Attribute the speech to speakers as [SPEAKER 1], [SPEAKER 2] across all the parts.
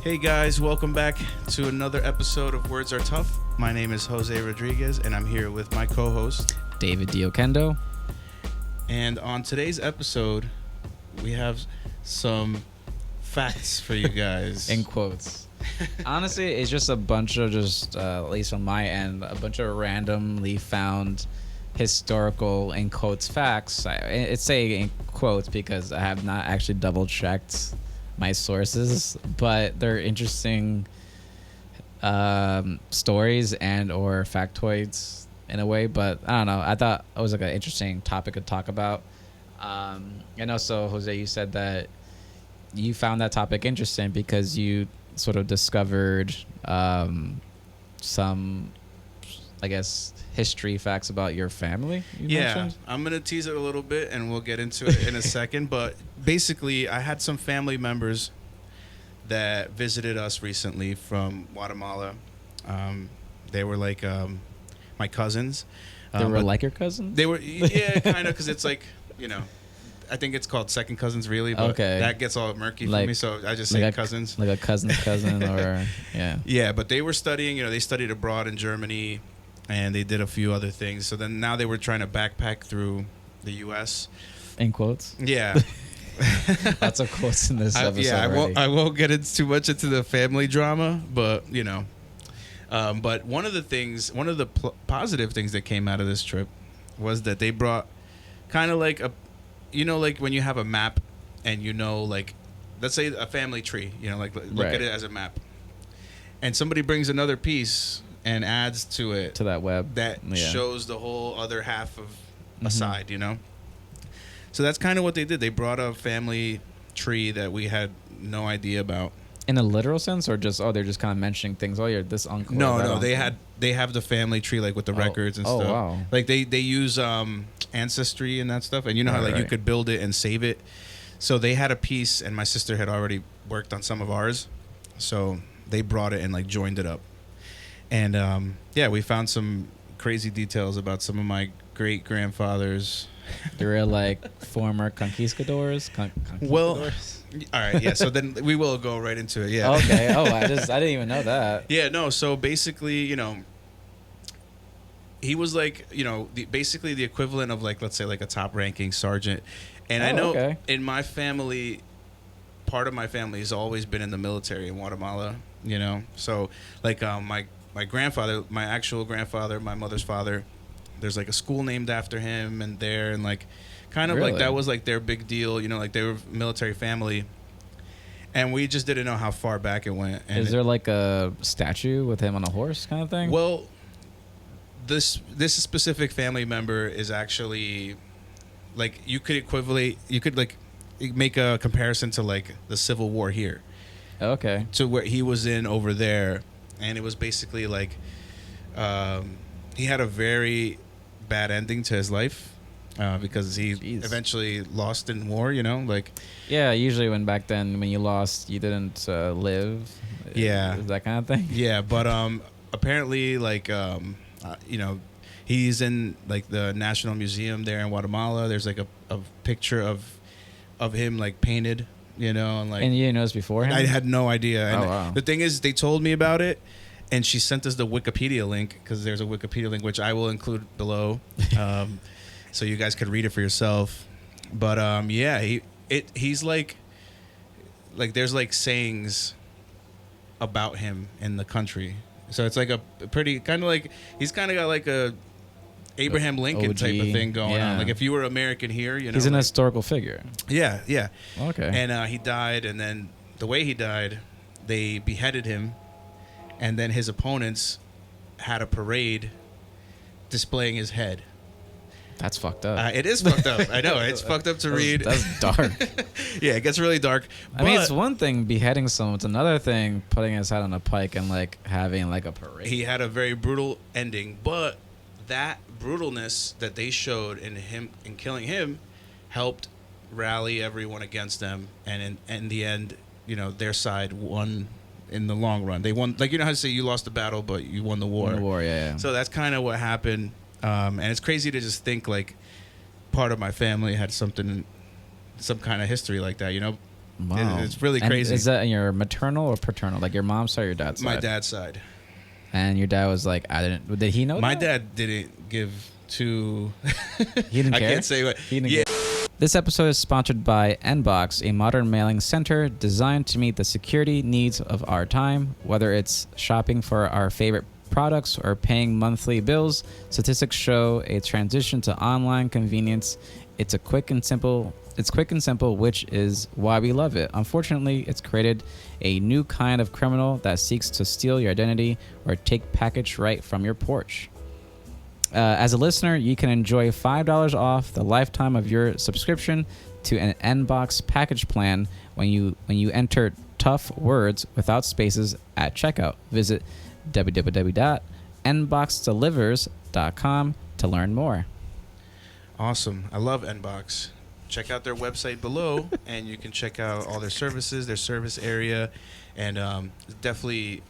[SPEAKER 1] Hey guys, welcome back to another episode of WordsrTough. My name is Jose Rodriguez, and I'm here with my co-host,
[SPEAKER 2] David Diokendo.
[SPEAKER 1] And on today's episode, we have some facts for you guys.
[SPEAKER 2] In quotes. Honestly, it's just a bunch of at least on my end, a bunch of randomly found historical, in quotes, facts. It's saying in quotes because I have not actually double-checked my sources, but they're interesting stories and or factoids in a way. But I don't know, I thought it was like an interesting topic to talk about. And also, Jose, you said that you found that topic interesting because you sort of discovered some, I guess, history facts about your family. You mentioned?
[SPEAKER 1] I'm going to tease it a little bit and we'll get into it in a second. But basically, I had some family members that visited us recently from Guatemala. They were like my cousins.
[SPEAKER 2] They were like your cousins?
[SPEAKER 1] They were, yeah, kind of, because it's like, you know, I think it's called second cousins, really. But
[SPEAKER 2] okay.
[SPEAKER 1] That gets all murky for me, so I just say cousins.
[SPEAKER 2] Like a cousin's cousin or, yeah.
[SPEAKER 1] Yeah, but they were studying, they studied abroad in Germany, and they did a few other things. So then now they were trying to backpack through the U.S.
[SPEAKER 2] In quotes?
[SPEAKER 1] Yeah.
[SPEAKER 2] Lots of quotes in this episode.
[SPEAKER 1] Yeah, I won't get too much into the family drama, but, but one of the positive things that came out of this trip was that they brought kind of like like when you have a map and like, let's say a family tree, look
[SPEAKER 2] right.
[SPEAKER 1] at it as a map. And somebody brings another piece and adds to it.
[SPEAKER 2] To that web.
[SPEAKER 1] That shows the whole other half of a side, So that's kind of what they did. They brought a family tree that we had no idea about.
[SPEAKER 2] In a literal sense, or just they're just kind of mentioning things. Oh, you're this uncle.
[SPEAKER 1] No. They have the family tree like with the records and stuff.
[SPEAKER 2] Oh wow!
[SPEAKER 1] Like they use Ancestry and that stuff, and how you could build it and save it. So they had a piece, and my sister had already worked on some of ours, so they brought it and like joined it up. And we found some crazy details about some of my great grandfathers.
[SPEAKER 2] They were like former conquistadors.
[SPEAKER 1] Well, all right, yeah. So then we will go right into it. Yeah.
[SPEAKER 2] Okay. Oh, I didn't even know that.
[SPEAKER 1] Yeah. No. So basically, he was like, basically the equivalent of like, let's say like a top-ranking sergeant. And I know in my family, part of my family has always been in the military in Guatemala. So like my grandfather, my actual grandfather, my mother's father, there's like a school named after him and like kind of like that was like their big deal, like they were a military family. And we just didn't know how far back it went. And
[SPEAKER 2] is there like a statue with him on a horse kind of thing?
[SPEAKER 1] Well, this specific family member is actually like you could like make a comparison to like the Civil War here.
[SPEAKER 2] Okay.
[SPEAKER 1] To where he was in over there. And it was basically like he had a very bad ending to his life because he eventually lost in war, like.
[SPEAKER 2] Yeah, usually back then when you lost, you didn't live.
[SPEAKER 1] Yeah.
[SPEAKER 2] That kind of thing.
[SPEAKER 1] Yeah, but apparently like he's in like the National Museum there in Guatemala. There's like a picture of him like painted, and like.
[SPEAKER 2] And you didn't know this beforehand?
[SPEAKER 1] I had no idea. And
[SPEAKER 2] wow.
[SPEAKER 1] The thing is, they told me about it. And she sent us the Wikipedia link because there's a Wikipedia link which I will include below, so you guys could read it for yourself. But he's like there's like sayings about him in the country, so it's like a pretty kind of like he's kind of got like a Abraham Lincoln
[SPEAKER 2] OG,
[SPEAKER 1] type of thing going on. Like if you were American here,
[SPEAKER 2] he's an historical figure.
[SPEAKER 1] Yeah.
[SPEAKER 2] Okay.
[SPEAKER 1] And he died, and then the way he died, they beheaded him. And then his opponents had a parade displaying his head.
[SPEAKER 2] That's fucked up.
[SPEAKER 1] It is fucked up. I know. It's fucked up to read.
[SPEAKER 2] That's dark.
[SPEAKER 1] Yeah, it gets really dark.
[SPEAKER 2] I mean, it's one thing beheading someone. It's another thing putting his head on a pike and like having like a parade.
[SPEAKER 1] He had a very brutal ending. But that brutalness that they showed in killing him helped rally everyone against them. And in the end, their side won. In the long run, they won. Like, how to say you lost the battle, but you won the war.
[SPEAKER 2] Won the war, yeah.
[SPEAKER 1] So that's kind of what happened. And it's crazy to just think like part of my family had some kind of history like that,
[SPEAKER 2] Wow.
[SPEAKER 1] It's really crazy.
[SPEAKER 2] Is that your maternal or paternal? Like your mom's side or your dad's side?
[SPEAKER 1] My dad's side.
[SPEAKER 2] And your dad was like, did he know
[SPEAKER 1] My
[SPEAKER 2] that?
[SPEAKER 1] dad didn't give two.
[SPEAKER 2] He didn't care?
[SPEAKER 1] I can't say what.
[SPEAKER 2] He didn't care. This episode is sponsored by Nbox, a modern mailing center designed to meet the security needs of our time. Whether it's shopping for our favorite products or paying monthly bills, statistics show a transition to online convenience. It's quick and simple, which is why we love it. Unfortunately, it's created a new kind of criminal that seeks to steal your identity or take package right from your porch. As a listener, you can enjoy $5 off the lifetime of your subscription to an Nbox package plan when you enter tough words without spaces at checkout. Visit www.nboxdelivers.com to learn more.
[SPEAKER 1] Awesome. I love Nbox. Check out their website below, and you can check out all their services, their service area, and definitely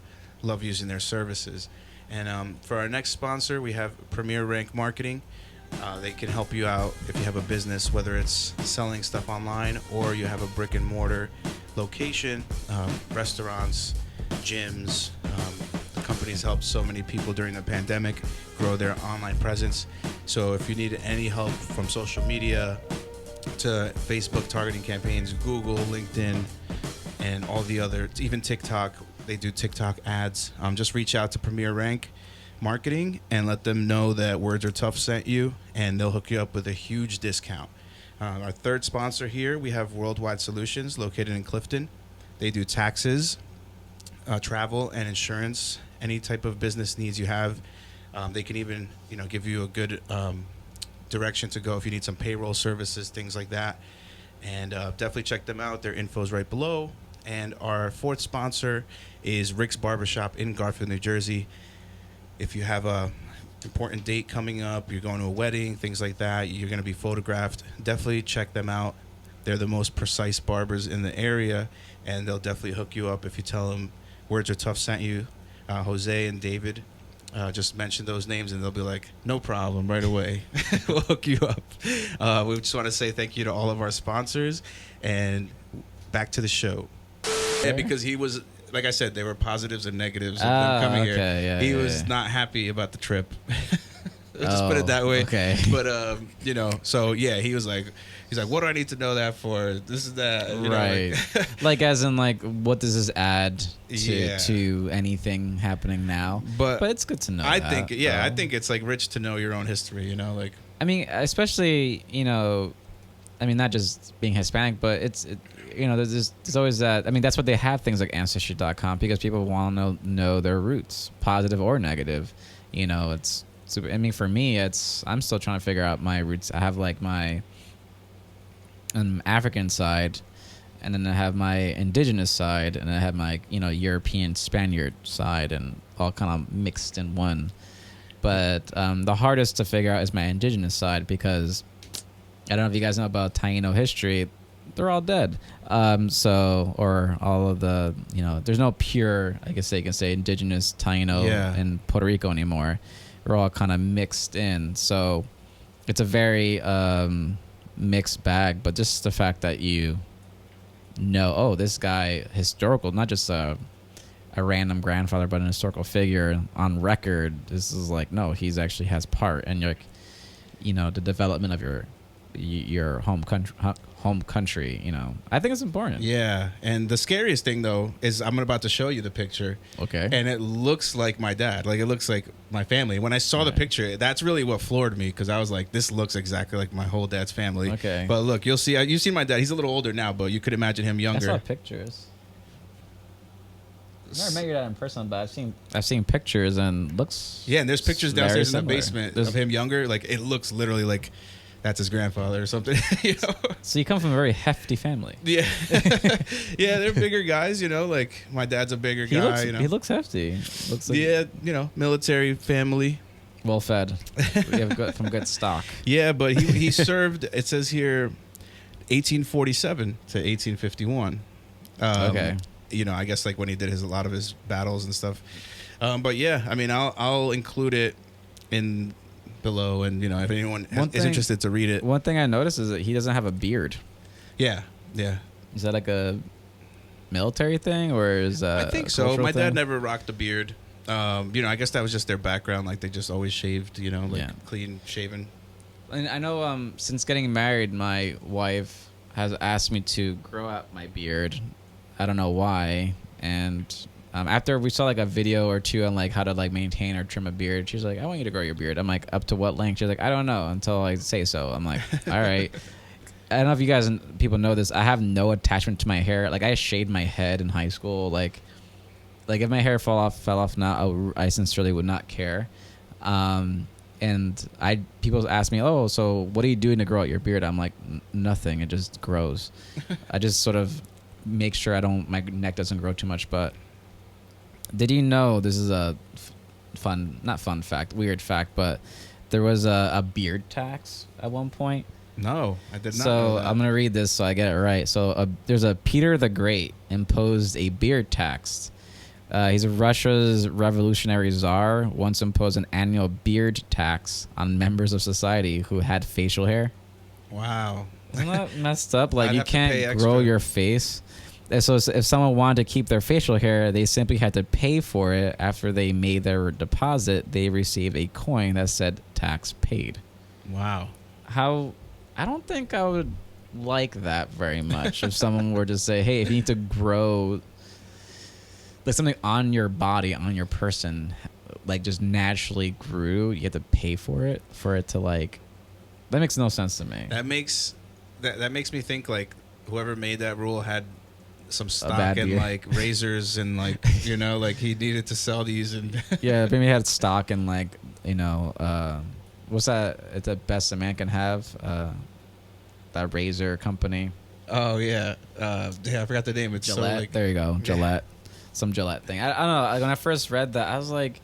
[SPEAKER 1] love using their services. And for our next sponsor, we have Premier Rank Marketing. They can help you out if you have a business, whether it's selling stuff online or you have a brick and mortar location, restaurants, gyms. The company's helped so many people during the pandemic grow their online presence. So if you need any help from social media to Facebook targeting campaigns, Google, LinkedIn, and all the other, even TikTok, they do TikTok ads. Just reach out to Premier Rank Marketing and let them know that WordsrTough sent you, and they'll hook you up with a huge discount. Our third sponsor here, we have Worldwide Solutions, located in Clifton. They do taxes, travel, and insurance. Any type of business needs you have. They can even, give you a good direction to go if you need some payroll services, things like that. And definitely check them out. Their info is right below. And our fourth sponsor is Rick's Barbershop in Garfield, New Jersey. If you have a important date coming up, you're going to a wedding, things like that, you're going to be photographed, definitely check them out. They're the most precise barbers in the area, and they'll definitely hook you up if you tell them WordsrTough sent you. Jose and David just mention those names, and they'll be like, no problem, right away. We'll hook you up. We just want to say thank you to all of our sponsors, and back to the show. Yeah, because he was, like I said, there were positives and negatives of them coming here.
[SPEAKER 2] Yeah,
[SPEAKER 1] he was not happy about the trip. Just put it that way.
[SPEAKER 2] Okay.
[SPEAKER 1] But so yeah, he's like, what do I need to know that for? This is that.
[SPEAKER 2] Right. Like as in like, what does this add to anything happening now? But it's good to know.
[SPEAKER 1] I think it's like rich to know your own history. Like.
[SPEAKER 2] I mean, especially not just being Hispanic, but there's always that. I mean, that's what they have things like Ancestry.com, because people want to know their roots, positive or negative. It's super. I mean, for me, I'm still trying to figure out my roots. I have like my African side, and then I have my indigenous side, and I have my European Spaniard side, and all kind of mixed in one. But the hardest to figure out is my indigenous side, because I don't know if you guys know about Taino history. They're all dead. Or all of the, there's no pure, I guess you can say, indigenous Taino in Puerto Rico anymore. We're all kind of mixed in. So it's a very mixed bag. But just the fact that this guy, historical, not just a random grandfather, but an historical figure on record. This is like, no, he's actually has part in the development of your home country. I think it's important.
[SPEAKER 1] Yeah, and the scariest thing though is I'm about to show you the picture.
[SPEAKER 2] Okay.
[SPEAKER 1] And it looks like my dad. Like it looks like my family. When I saw the picture, that's really what floored me, because I was like, this looks exactly like my whole dad's family.
[SPEAKER 2] Okay.
[SPEAKER 1] But look, you'll see. You've seen my dad. He's a little older now, but you could imagine him younger.
[SPEAKER 2] I saw pictures. I've never met your dad in person, but I've seen pictures, and looks.
[SPEAKER 1] Yeah, and there's pictures downstairs in the basement
[SPEAKER 2] of
[SPEAKER 1] him younger. Like it looks literally like that's his grandfather or something.
[SPEAKER 2] So you come from a very hefty family.
[SPEAKER 1] Yeah. Yeah, they're bigger guys. Like my dad's a bigger guy.
[SPEAKER 2] He looks hefty. Looks like
[SPEAKER 1] military family.
[SPEAKER 2] Well fed. We have from good stock.
[SPEAKER 1] Yeah, but he served. It says here, 1847 to 1851.
[SPEAKER 2] Okay.
[SPEAKER 1] I guess like when he did a lot of his battles and stuff. But yeah, I mean, I'll include it in below, and if anyone is interested to read it.
[SPEAKER 2] One thing I noticed is that he doesn't have a beard.
[SPEAKER 1] Yeah.
[SPEAKER 2] Is that like a military thing, or is that?
[SPEAKER 1] I think so. My dad never rocked a beard. I guess that was just their background. Like they just always shaved. Clean shaven.
[SPEAKER 2] And I know since getting married, my wife has asked me to grow out my beard. I don't know why. And after we saw like a video or two on like how to like maintain or trim a beard, she's like, I want you to grow your beard. I'm like, up to what length? She's like, I don't know until I say so. I'm like, all right. I don't know if you guys people know this. I have no attachment to my hair. Like I shaved my head in high school. Like if my hair fell off now, I sincerely would not care. And people ask me, oh, so what are you doing to grow out your beard? I'm like, nothing. It just grows. I just sort of make sure my neck doesn't grow too much. But did you know, this is a not fun fact, weird fact, but there was a beard tax at one point.
[SPEAKER 1] No, I did not.
[SPEAKER 2] So I'm going to read this so I get it right. So there's a Peter the Great imposed a beard tax. He's Russia's revolutionary czar, once imposed an annual beard tax on members of society who had facial hair.
[SPEAKER 1] Wow.
[SPEAKER 2] Isn't that messed up? Like, you can't grow your face. And so if someone wanted to keep their facial hair, they simply had to pay for it. After they made their deposit, they received a coin that said tax paid.
[SPEAKER 1] Wow.
[SPEAKER 2] I don't think I would like that very much if someone were to say, hey, if you need to grow like something on your body, on your person, like just naturally grew, you have to pay for it to like, that makes no sense to me.
[SPEAKER 1] That makes me think like whoever made that rule had some stock in like razors and like, like he needed to sell these and
[SPEAKER 2] yeah, maybe he had stock in like, what's that? It's the best a man can have. That razor company.
[SPEAKER 1] Oh yeah, I forgot the name. It's
[SPEAKER 2] Gillette.
[SPEAKER 1] So like,
[SPEAKER 2] there you go, Gillette. Some Gillette thing. I don't know. Like, when I first read that, I was like,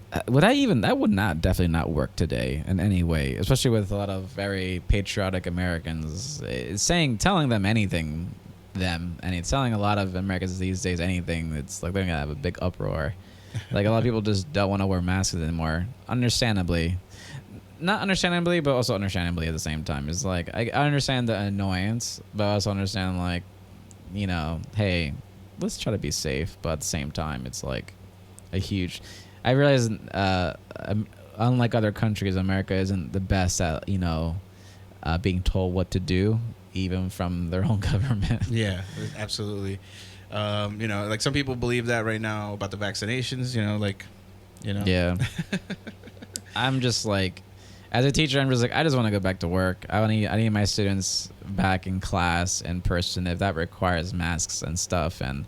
[SPEAKER 2] that would definitely not work today in any way, especially with a lot of very patriotic Americans. Telling them anything, telling a lot of Americans these days anything, it's like they're gonna have a big uproar. Like a lot of people just don't want to wear masks anymore. Not understandably, but also understandably at the same time. It's like I understand the annoyance, but I also understand like, hey, let's try to be safe. But at the same time, it's like I realize, unlike other countries, America isn't the best at being told what to do, even from their own government.
[SPEAKER 1] Yeah, absolutely. Like some people believe that right now about the vaccinations.
[SPEAKER 2] Yeah. I'm just like, as a teacher, I'm just like, I just want to go back to work. I need my students back in class in person. If that requires masks and stuff, and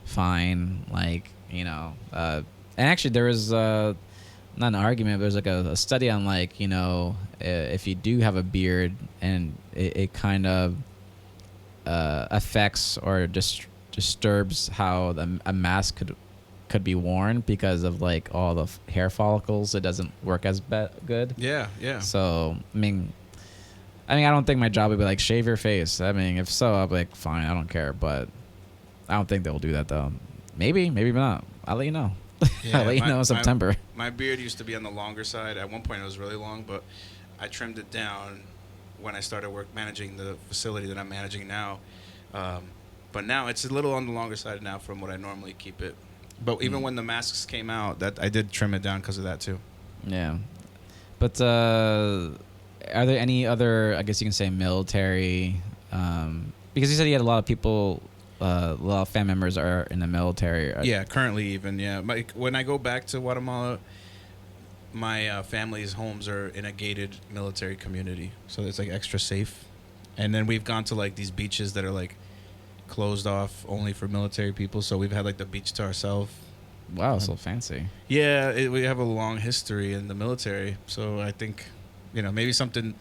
[SPEAKER 2] fine, like, and actually there was not an argument, but there's like a study on like, if you do have a beard and it kind of affects or disturbs how a mask could be worn because of like all the hair follicles, it doesn't work as good.
[SPEAKER 1] Yeah.
[SPEAKER 2] So I mean, I don't think my job would be like shave your face. I mean, if so, I'll be like, fine, I don't care. But I don't think they'll do that though. Maybe not. I'll let you know.
[SPEAKER 1] Yeah,
[SPEAKER 2] I'll let you know in September.
[SPEAKER 1] My beard used to be on the longer side. At one point, it was really long, but I trimmed it down when I started managing the facility that I'm managing now. But now it's a little on the longer side now from what I normally keep it. But even when the masks came out, that I did trim it down because of that too. Yeah.
[SPEAKER 2] But are there any other, I guess you can say, military? Because you said you had a lot of people, a lot of family members are in the military.
[SPEAKER 1] Yeah, currently even, yeah. When I go back to Guatemala, my family's homes are in a gated military community. So it's like extra safe. And then we've gone to like these beaches that are like closed off only for military people, so we've had like the beach to ourselves.
[SPEAKER 2] Wow, so fancy.
[SPEAKER 1] Yeah, we have a long history in the military, so I think maybe something.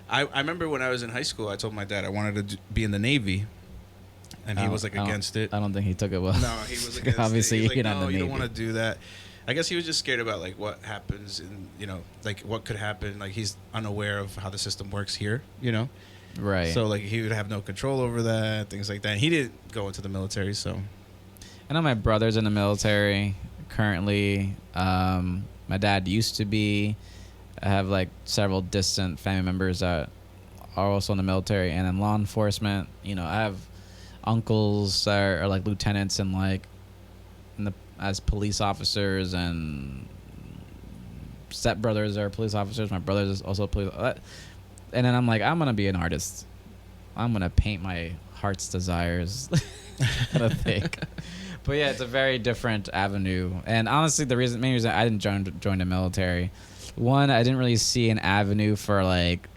[SPEAKER 1] I remember when I was in high school, I told my dad I wanted to be in the Navy, and he was like against it.
[SPEAKER 2] I don't think he took it well.
[SPEAKER 1] No, he was against
[SPEAKER 2] obviously
[SPEAKER 1] it. Obviously,
[SPEAKER 2] like, no,
[SPEAKER 1] you don't want to do that. I guess he was just scared about like what happens and like what could happen. Like he's unaware of how the system works here.
[SPEAKER 2] Right.
[SPEAKER 1] So, like, he would have no control over that, things like that. And he didn't go into the military, so.
[SPEAKER 2] I know my brother's in the military currently. My dad used to be. I have, like, several distant family members that are also in the military and in law enforcement. I have uncles are like lieutenants and like as police officers, and stepbrothers are police officers. My brother is also police. And then I'm like, I'm gonna be an artist. I'm gonna paint my heart's desires. Kind of thing. But yeah, it's a very different avenue. And honestly, the main reason I didn't join the military, one, I didn't really see an avenue for like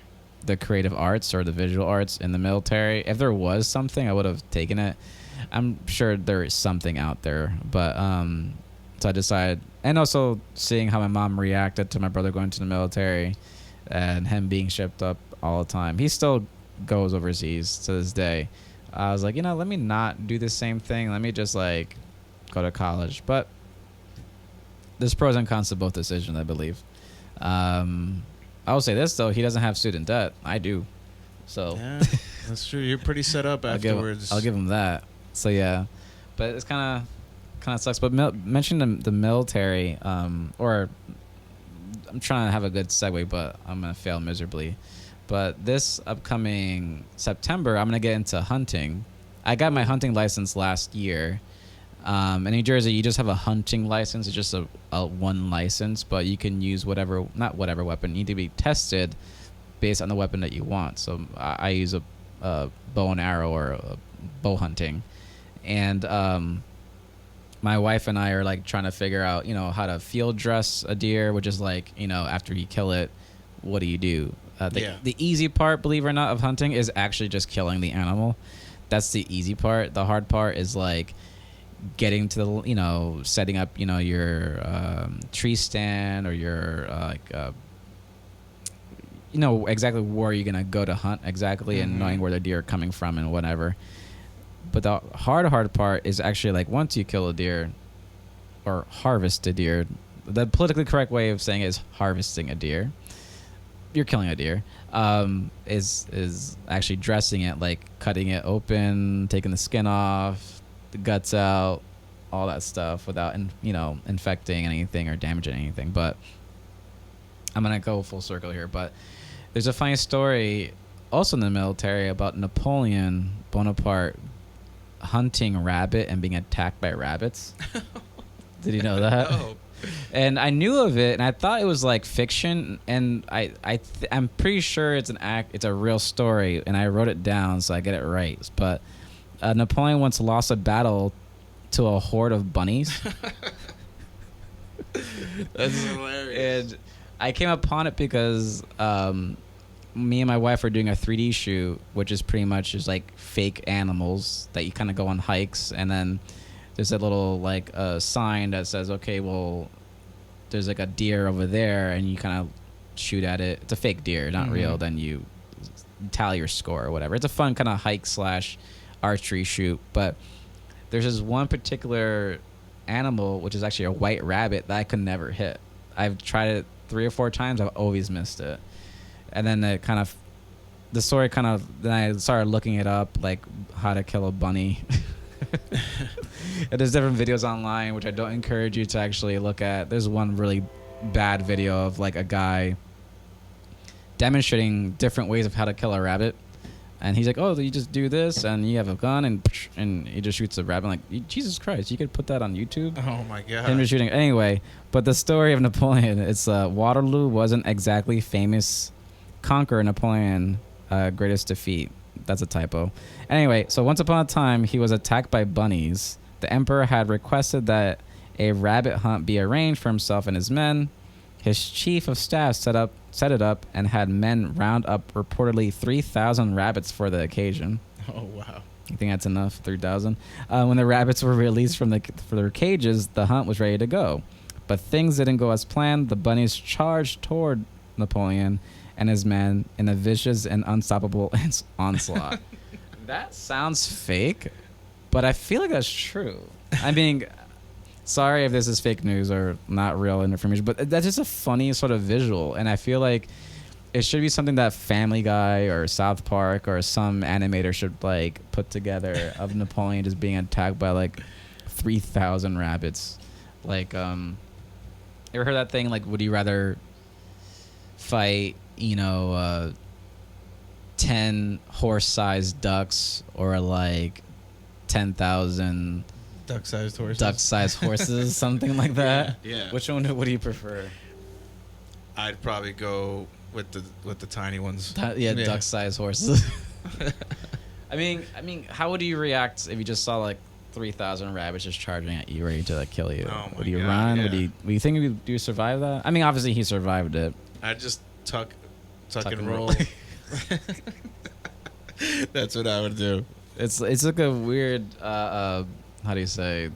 [SPEAKER 2] the creative arts or the visual arts in the military. If there was something, I would have taken it. I'm sure there is something out there, but so I decided, and also seeing how my mom reacted to my brother going to the military and him being shipped up all the time. He still goes overseas to this day. I was like, let me not do the same thing. Let me just like go to college. But there's pros and cons to both decisions, I believe. I will say this though, he doesn't have student debt. I do. So
[SPEAKER 1] yeah, that's true. You're pretty set up afterwards.
[SPEAKER 2] I'll give him that. So yeah, but it's kind of sucks. But mentioning the military, or I'm trying to have a good segue, but I'm gonna fail miserably. But this upcoming September, I'm gonna get into hunting. I got my hunting license last year. In New Jersey, you just have a hunting license. It's just a one license, but you can use not whatever weapon. You need to be tested based on the weapon that you want. So I use a bow and arrow or bow hunting. And my wife and I are like trying to figure out, how to field dress a deer, which is like, after you kill it, what do you do? The easy part, believe it or not, of hunting is actually just killing the animal. That's the easy part. The hard part is like getting to the, setting up, your tree stand or your exactly where you're gonna go to hunt exactly, and knowing where the deer are coming from and whatever. But the hard part is actually like once you kill a deer or harvest a deer, the politically correct way of saying it is harvesting a deer. You're killing a deer. Is actually dressing it, like cutting it open, taking the skin off, the guts out, all that stuff without infecting anything or damaging anything. But I'm gonna go full circle here. But there's a funny story also in the military about Napoleon Bonaparte hunting rabbit and being attacked by rabbits. Did you know that?
[SPEAKER 1] No.
[SPEAKER 2] And I knew of it, and I thought it was like fiction, and I'm pretty sure it's a real story, and I wrote it down so I get it right. But Napoleon once lost a battle to a horde of bunnies.
[SPEAKER 1] That's hilarious.
[SPEAKER 2] And I came upon it because me and my wife are doing a 3D shoot, which is pretty much just like fake animals that you kind of go on hikes, and then there's a little like sign that says, okay, well, there's like a deer over there, and you kind of shoot at it. It's a fake deer, not real. Then you tally your score or whatever. It's a fun kind of hike / archery shoot. But there's this one particular animal, which is actually a white rabbit, that I could never hit. I've tried it 3 or 4 times. I've always missed it. And then then I started looking it up, like how to kill a bunny. And there's different videos online, which I don't encourage you to actually look at. There's one really bad video of like a guy demonstrating different ways of how to kill a rabbit, and he's like, "Oh, you just do this, and you have a gun, and he just shoots a rabbit." I'm like, Jesus Christ, you could put that on YouTube.
[SPEAKER 1] Oh my god.
[SPEAKER 2] Him just shooting. Anyway, but the story of Napoleon, it's Waterloo wasn't exactly famous. Conqueror Napoleon, greatest defeat. That's a typo. Anyway, so once upon a time, he was attacked by bunnies. The emperor had requested that a rabbit hunt be arranged for himself and his men. His chief of staff set it up and had men round up reportedly 3,000 rabbits for the occasion.
[SPEAKER 1] Oh, wow.
[SPEAKER 2] You think that's enough? 3,000? When the rabbits were released from their cages, the hunt was ready to go. But things didn't go as planned. The bunnies charged toward Napoleon and his men in a vicious and unstoppable onslaught. That sounds fake, but I feel like that's true. I mean, sorry if this is fake news or not real information, but that's just a funny sort of visual, and I feel like it should be something that Family Guy or South Park or some animator should like put together of Napoleon just being attacked by like 3,000 rabbits. Like, ever heard that thing? Like, would you rather fight 10 horse-sized ducks or like 10,000
[SPEAKER 1] duck-sized
[SPEAKER 2] horses, something like that.
[SPEAKER 1] Yeah.
[SPEAKER 2] Which one? What do you prefer?
[SPEAKER 1] I'd probably go with the tiny ones.
[SPEAKER 2] Duck-sized horses. I mean, how would you react if you just saw like 3,000 rabbits just charging at you, ready to like kill you?
[SPEAKER 1] Oh my
[SPEAKER 2] would you
[SPEAKER 1] God,
[SPEAKER 2] run?
[SPEAKER 1] yeah.
[SPEAKER 2] Would you think you survive that? I mean, obviously he survived it.
[SPEAKER 1] I'd just tuck and roll. That's what I would do.
[SPEAKER 2] It's like a weird how do you say,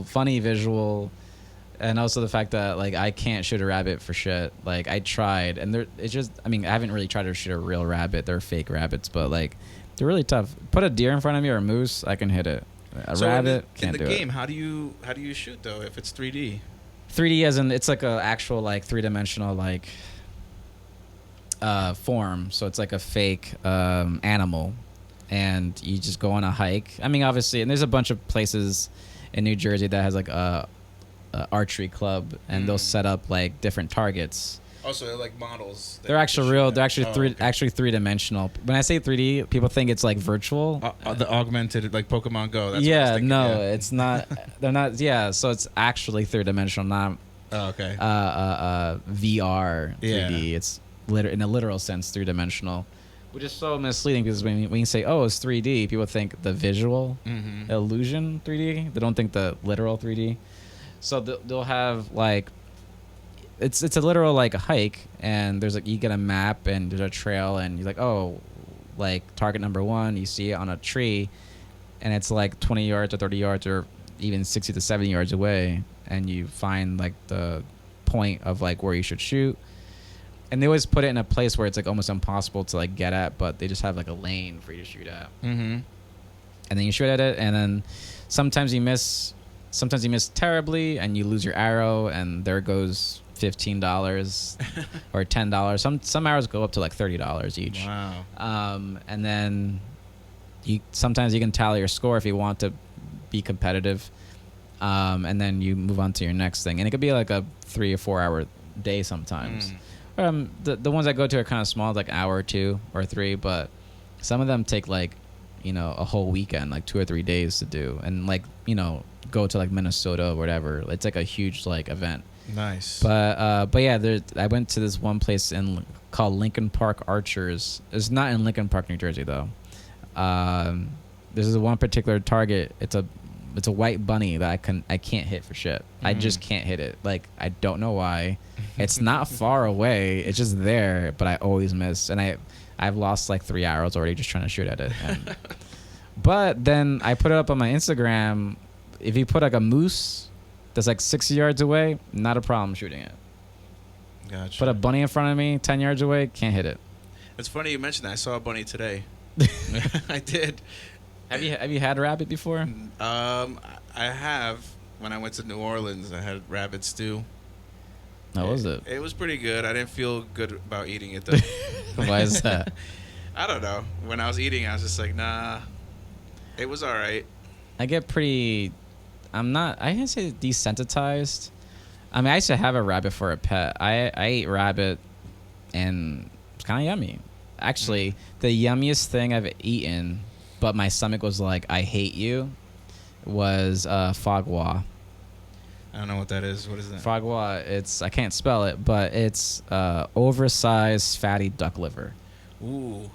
[SPEAKER 2] funny visual, and also the fact that like I can't shoot a rabbit for shit. Like I tried, and I haven't really tried to shoot a real rabbit. They're fake rabbits, but like they're really tough. Put a deer in front of me or a moose, I can hit it. A rabbit can't do it.
[SPEAKER 1] In the game, how do you shoot though if it's 3D?
[SPEAKER 2] 3D as in it's like a actual like 3-dimensional like form. So it's like a fake animal, and you just go on a hike. I mean, obviously, and there's a bunch of places in New Jersey that has like a archery club, and they'll set up like different targets.
[SPEAKER 1] Also, they're like models.
[SPEAKER 2] They're actually real. They're actually actually 3-dimensional. When I say 3D, people think it's like virtual.
[SPEAKER 1] The augmented, like Pokemon Go. That's
[SPEAKER 2] yeah,
[SPEAKER 1] what I was thinking,
[SPEAKER 2] no, it's not. They're not. Yeah, so it's actually 3-dimensional, not.
[SPEAKER 1] Oh, okay.
[SPEAKER 2] VR 3D. Yeah. It's in a literal sense 3-dimensional, which is so misleading because when you say, "Oh, it's 3D," people think the visual illusion 3D. They don't think the literal 3D. So they'll have like. It's a literal like a hike, and there's like you get a map and there's a trail, and you're like, oh, like target number 1, you see it on a tree, and it's like 20 yards or 30 yards or even 60 to 70 yards away, and you find like the point of like where you should shoot, and they always put it in a place where it's like almost impossible to like get at, but they just have like a lane for you to shoot at, and then you shoot at it, and then sometimes you miss terribly, and you lose your arrow, and there goes $15 or $10. Some arrows go up to like $30 each.
[SPEAKER 1] Wow.
[SPEAKER 2] And then sometimes you can tally your score if you want to be competitive. And then you move on to your next thing, and it could be like a 3 or 4 hour day sometimes. The ones I go to are kind of small, like an hour or 2 or 3, but some of them take like a whole weekend, like 2 or 3 days to do, and like go to like Minnesota or whatever. It's like a huge like event.
[SPEAKER 1] Nice.
[SPEAKER 2] But yeah, I went to this one place called Lincoln Park Archers. It's not in Lincoln Park, New Jersey though. This is one particular target. It's a white bunny that I can't hit for shit. I just can't hit it. Like I don't know why. It's not far away. It's just there, but I always miss. And I've lost like 3 arrows already just trying to shoot at it. But then I put it up on my Instagram. If you put like a moose that's like 60 yards away, not a problem shooting it.
[SPEAKER 1] Gotcha.
[SPEAKER 2] Put a bunny in front of me 10 yards away, can't hit it.
[SPEAKER 1] It's funny you mentioned that. I saw a bunny today. I did.
[SPEAKER 2] Have you had a rabbit before?
[SPEAKER 1] I have. When I went to New Orleans, I had rabbit stew.
[SPEAKER 2] How was it?
[SPEAKER 1] It was pretty good. I didn't feel good about eating it though.
[SPEAKER 2] Why is that?
[SPEAKER 1] I don't know. When I was eating, I was just like, nah. It was all right.
[SPEAKER 2] I get pretty. I didn't say desensitized. I mean, I used to have a rabbit for a pet. I ate rabbit, and it's kind of yummy. Actually, the yummiest thing I've eaten, but my stomach was like, I hate you, was fogwa.
[SPEAKER 1] I don't know what that is. What is that?
[SPEAKER 2] Fogwa, I can't spell it, but it's oversized fatty duck liver.
[SPEAKER 1] Ooh.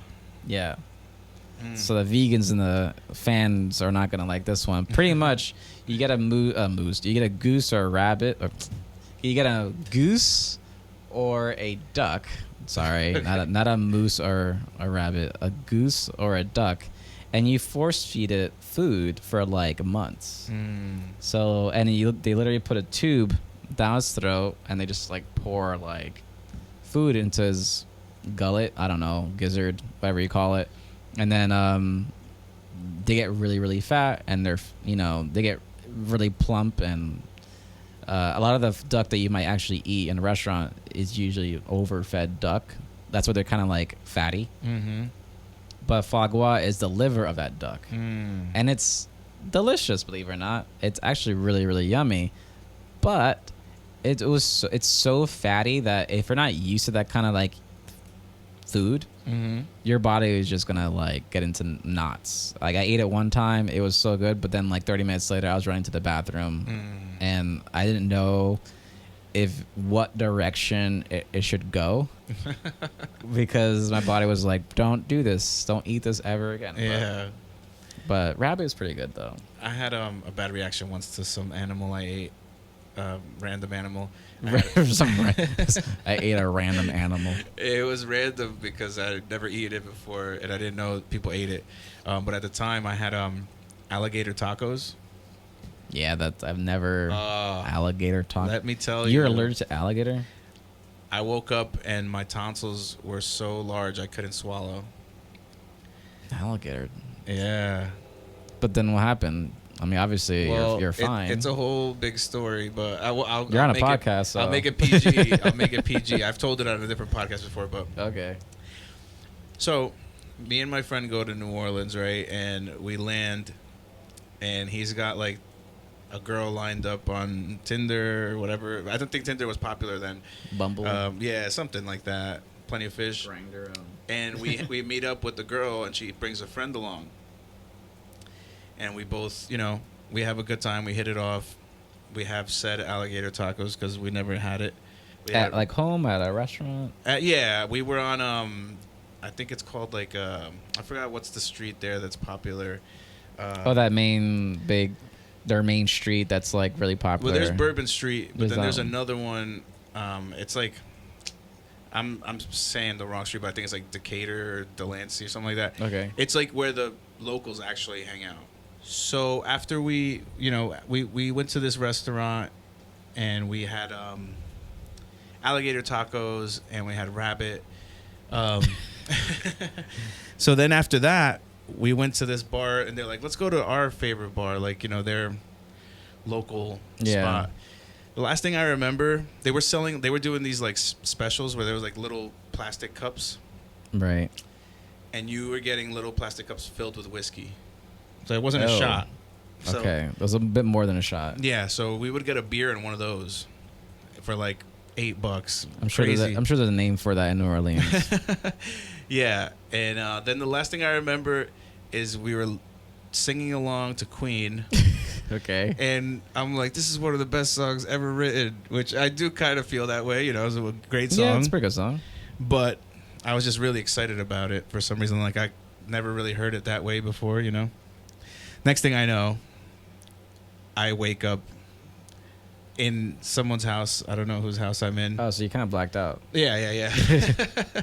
[SPEAKER 2] Yeah. So the vegans and the fans are not going to like this one. Pretty much, you get a moose. You get a goose or a rabbit. Or you get a goose or a duck. Sorry, not a moose or a rabbit. A goose or a duck. And you force feed it food for like months. So, and they literally put a tube down his throat, and they just like pour like food into his gullet. I don't know, gizzard, whatever you call it. And then they get really, really fat, and they get really plump, and a lot of the duck that you might actually eat in a restaurant is usually overfed duck. That's why they're kind of like fatty. But fogwa is the liver of that duck, and it's delicious. Believe it or not, it's actually really, really yummy. But it's so fatty that if you're not used to that kind of like food, your body is just gonna like get into knots. Like I ate it one time, it was so good, but then like 30 minutes later, I was running to the bathroom, and I didn't know what direction it should go because my body was like, "Don't do this. Don't eat this ever again."
[SPEAKER 1] Yeah.
[SPEAKER 2] But rabbit is pretty good though.
[SPEAKER 1] I had a bad reaction once to some animal I ate, random animal.
[SPEAKER 2] I ate a random animal.
[SPEAKER 1] It was random because I never eaten it before and I didn't know people ate it. But at the time I had alligator tacos.
[SPEAKER 2] Yeah, I've never alligator taco.
[SPEAKER 1] Let me tell you.
[SPEAKER 2] You're allergic to alligator?
[SPEAKER 1] I woke up and my tonsils were so large I couldn't swallow.
[SPEAKER 2] Alligator.
[SPEAKER 1] Yeah.
[SPEAKER 2] But then what happened? I mean, obviously you're fine.
[SPEAKER 1] It's a whole big story, but you're
[SPEAKER 2] on a podcast. So.
[SPEAKER 1] I'll make it PG. I'll make it PG. I've told it on a different podcast before, but
[SPEAKER 2] okay.
[SPEAKER 1] So, me and my friend go to New Orleans, right? And we land, and he's got like a girl lined up on Tinder or whatever. I don't think Tinder was popular then.
[SPEAKER 2] Bumble.
[SPEAKER 1] Yeah, something like that. Plenty of Fish. And we meet up with the girl, and she brings a friend along. And we both, we have a good time. We hit it off. We have said alligator tacos because we never had it.
[SPEAKER 2] Like home at a restaurant?
[SPEAKER 1] Yeah, we were on, I think it's called like, I forgot what's the street there that's popular.
[SPEAKER 2] That their main street that's like really popular.
[SPEAKER 1] Well, there's Bourbon Street, but then there's
[SPEAKER 2] one.
[SPEAKER 1] another one. It's like, I'm saying the wrong street, but I think it's like Decatur or Delancey or something like that.
[SPEAKER 2] Okay.
[SPEAKER 1] It's like where the locals actually hang out. So after we went to this restaurant and we had alligator tacos and we had rabbit. So then after that, we went to this bar and they're like, let's go to our favorite bar, like, their local spot. The last thing I remember, they were doing these like specials where there was like little plastic cups.
[SPEAKER 2] Right.
[SPEAKER 1] And you were getting little plastic cups filled with whiskey. So it wasn't a shot. So,
[SPEAKER 2] okay. It was a bit more than a shot.
[SPEAKER 1] Yeah, so we would get a beer in one of those for like $8.
[SPEAKER 2] I'm sure there's a name for that in New Orleans.
[SPEAKER 1] Yeah, and then the last thing I remember is we were singing along to Queen.
[SPEAKER 2] Okay.
[SPEAKER 1] And I'm like, this is one of the best songs ever written, which I do kind of feel that way. It was a great song.
[SPEAKER 2] Yeah, it's a pretty good song.
[SPEAKER 1] But I was just really excited about it for some reason. Like, I never really heard it that way before, Next thing I know, I wake up in someone's house. I don't know whose house I'm in.
[SPEAKER 2] Oh, so you kind of blacked out.
[SPEAKER 1] Yeah.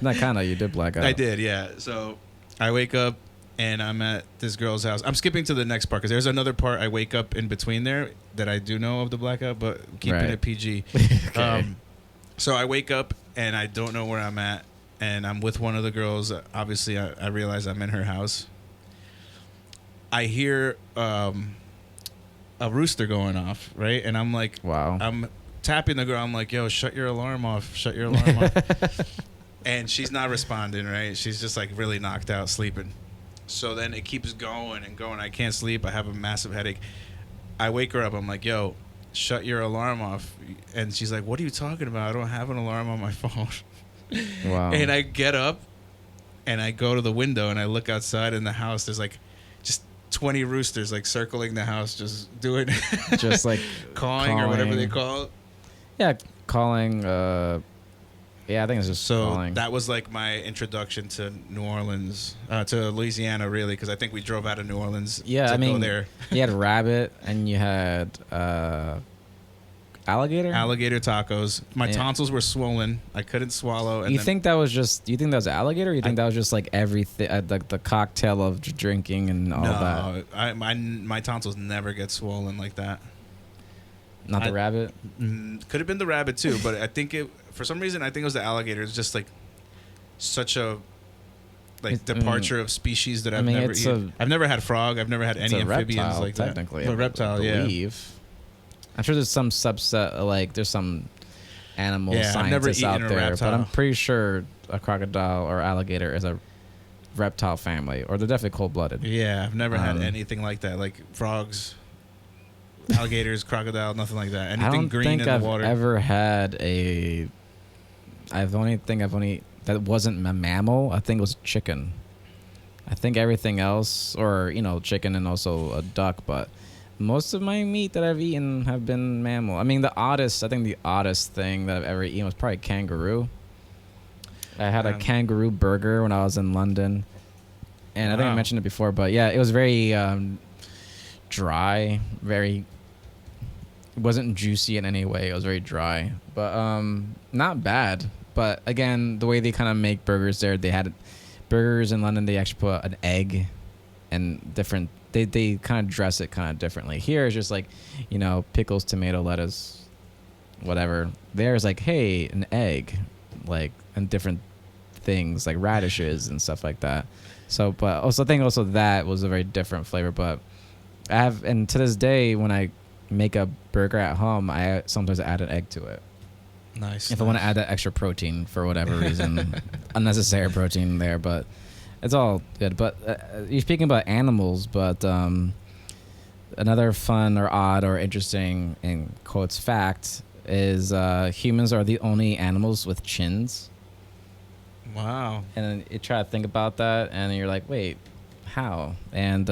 [SPEAKER 2] Not kind of. You did black out.
[SPEAKER 1] I did, yeah. So I wake up, and I'm at this girl's house. I'm skipping to the next part because there's another part I wake up in between there that I do know of the blackout, but keeping it PG.
[SPEAKER 2] Okay.
[SPEAKER 1] So I wake up, and I don't know where I'm at, and I'm with one of the girls. Obviously, I realize I'm in her house. I hear a rooster going off, right? And I'm like,
[SPEAKER 2] wow.
[SPEAKER 1] I'm tapping the girl. I'm like, yo, shut your alarm off. Shut your alarm off. And she's not responding, right? She's just like really knocked out, sleeping. So then it keeps going and going. I can't sleep. I have a massive headache. I wake her up. I'm like, yo, shut your alarm off. And she's like, what are you talking about? I don't have an alarm on my phone.
[SPEAKER 2] Wow.
[SPEAKER 1] And I get up and I go to the window and I look outside in the house. There's like just 20 roosters like circling the house, just doing
[SPEAKER 2] just like
[SPEAKER 1] cawing or whatever they call it.
[SPEAKER 2] Yeah, calling. Yeah, I think it's just calling.
[SPEAKER 1] That was like my introduction to New Orleans, to Louisiana, really, because I think we drove out of New Orleans.
[SPEAKER 2] Yeah,
[SPEAKER 1] to go there.
[SPEAKER 2] You had rabbit and you had alligator.
[SPEAKER 1] Alligator tacos. My tonsils were swollen. I couldn't swallow. And
[SPEAKER 2] you think that was alligator? Or you think that was just like everything, like the cocktail of drinking and all that?
[SPEAKER 1] No, my tonsils never get swollen like that.
[SPEAKER 2] Not the rabbit?
[SPEAKER 1] Could have been the rabbit too, but I think for some reason, I think it was the alligator. It's just like such a departure of species that I've never eaten. I've never had frog. I've never had any amphibians
[SPEAKER 2] reptile,
[SPEAKER 1] like that.
[SPEAKER 2] Technically,
[SPEAKER 1] a reptile, yeah.
[SPEAKER 2] I'm sure there's some subset, like there's some animal
[SPEAKER 1] I've never
[SPEAKER 2] scientists
[SPEAKER 1] eaten
[SPEAKER 2] out
[SPEAKER 1] a
[SPEAKER 2] there,
[SPEAKER 1] reptile.
[SPEAKER 2] but I'm pretty sure a crocodile or alligator is a reptile family, or they're definitely cold-blooded.
[SPEAKER 1] Yeah, I've never had anything like that, like frogs, alligators, crocodile, nothing like that. Anything green in the water.
[SPEAKER 2] I don't think I've ever had I've only that wasn't a mammal, I think it was chicken. I think everything else, or chicken and also a duck, but most of my meat that I've eaten have been mammal. I mean, the oddest thing that I've ever eaten was probably kangaroo. I had a kangaroo burger when I was in London, and I think I mentioned it before, but yeah, it was very dry, it wasn't juicy in any way. It was very dry, but not bad. But again, the way they kind of make burgers there, they had burgers in London, they actually put an egg and different, they kind of dress it kind of differently. Here it's just like, pickles, tomato, lettuce, whatever. There's like, hey, an egg, like, and different things like radishes and stuff like that. So, but also I think also that was a very different flavor. But and to this day, when I make a burger at home, I sometimes add an egg to it.
[SPEAKER 1] Nice.
[SPEAKER 2] If I want to add that extra protein for whatever reason, unnecessary protein there, but it's all good. But you're speaking about animals, but another fun or odd or interesting, in quotes, fact is humans are the only animals with chins.
[SPEAKER 1] Wow.
[SPEAKER 2] And then you try to think about that, and you're like, wait, how? And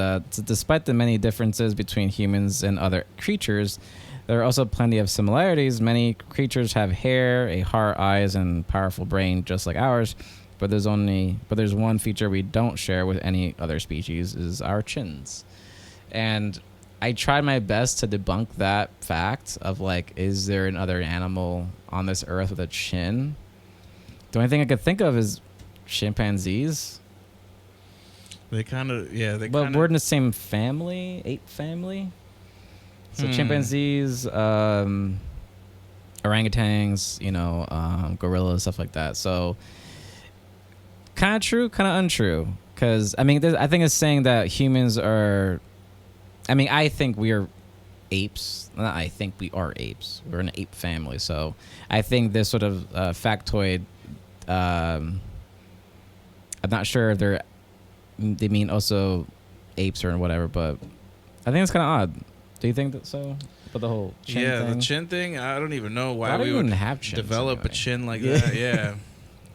[SPEAKER 2] despite the many differences between humans and other creatures, there are also plenty of similarities. Many creatures have hair, a heart, eyes, and powerful brain just like ours. But there's one feature we don't share with any other species, is our chins. And I tried my best to debunk that fact of like, is there another animal on this earth with a chin? The only thing I could think of is chimpanzees.
[SPEAKER 1] They kind of,
[SPEAKER 2] But we're in the same family, ape family. So chimpanzees, orangutans, gorillas, stuff like that. So kind of true, kind of untrue. Because, I think it's saying that humans are... I think we are apes. Not I think we are apes. We're an ape family. So I think this sort of factoid... I'm not sure if they mean also apes or whatever, but I think it's kind of odd. Do you think that so? But the whole chin thing?
[SPEAKER 1] The chin thing, I don't even know why we would
[SPEAKER 2] have
[SPEAKER 1] develop a chin like that. Yeah.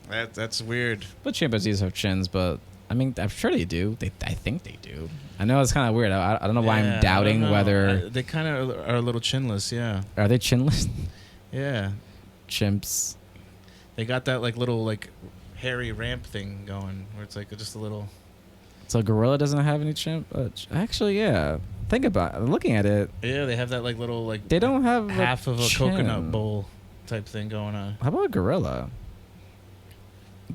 [SPEAKER 1] That's weird.
[SPEAKER 2] But chimpanzees have chins, but I'm sure they do. I think they do. I know it's kind of weird. I don't know why I'm doubting whether...
[SPEAKER 1] they kind of are a little chinless, yeah.
[SPEAKER 2] Are they chinless?
[SPEAKER 1] Yeah.
[SPEAKER 2] Chimps.
[SPEAKER 1] They got that like little like hairy ramp thing going where it's like just a little...
[SPEAKER 2] So a gorilla doesn't have any chin? Actually, yeah. Think about it. Looking at it.
[SPEAKER 1] Yeah, they have that like little like...
[SPEAKER 2] They don't have
[SPEAKER 1] half of a coconut bowl type thing going on.
[SPEAKER 2] How about a gorilla?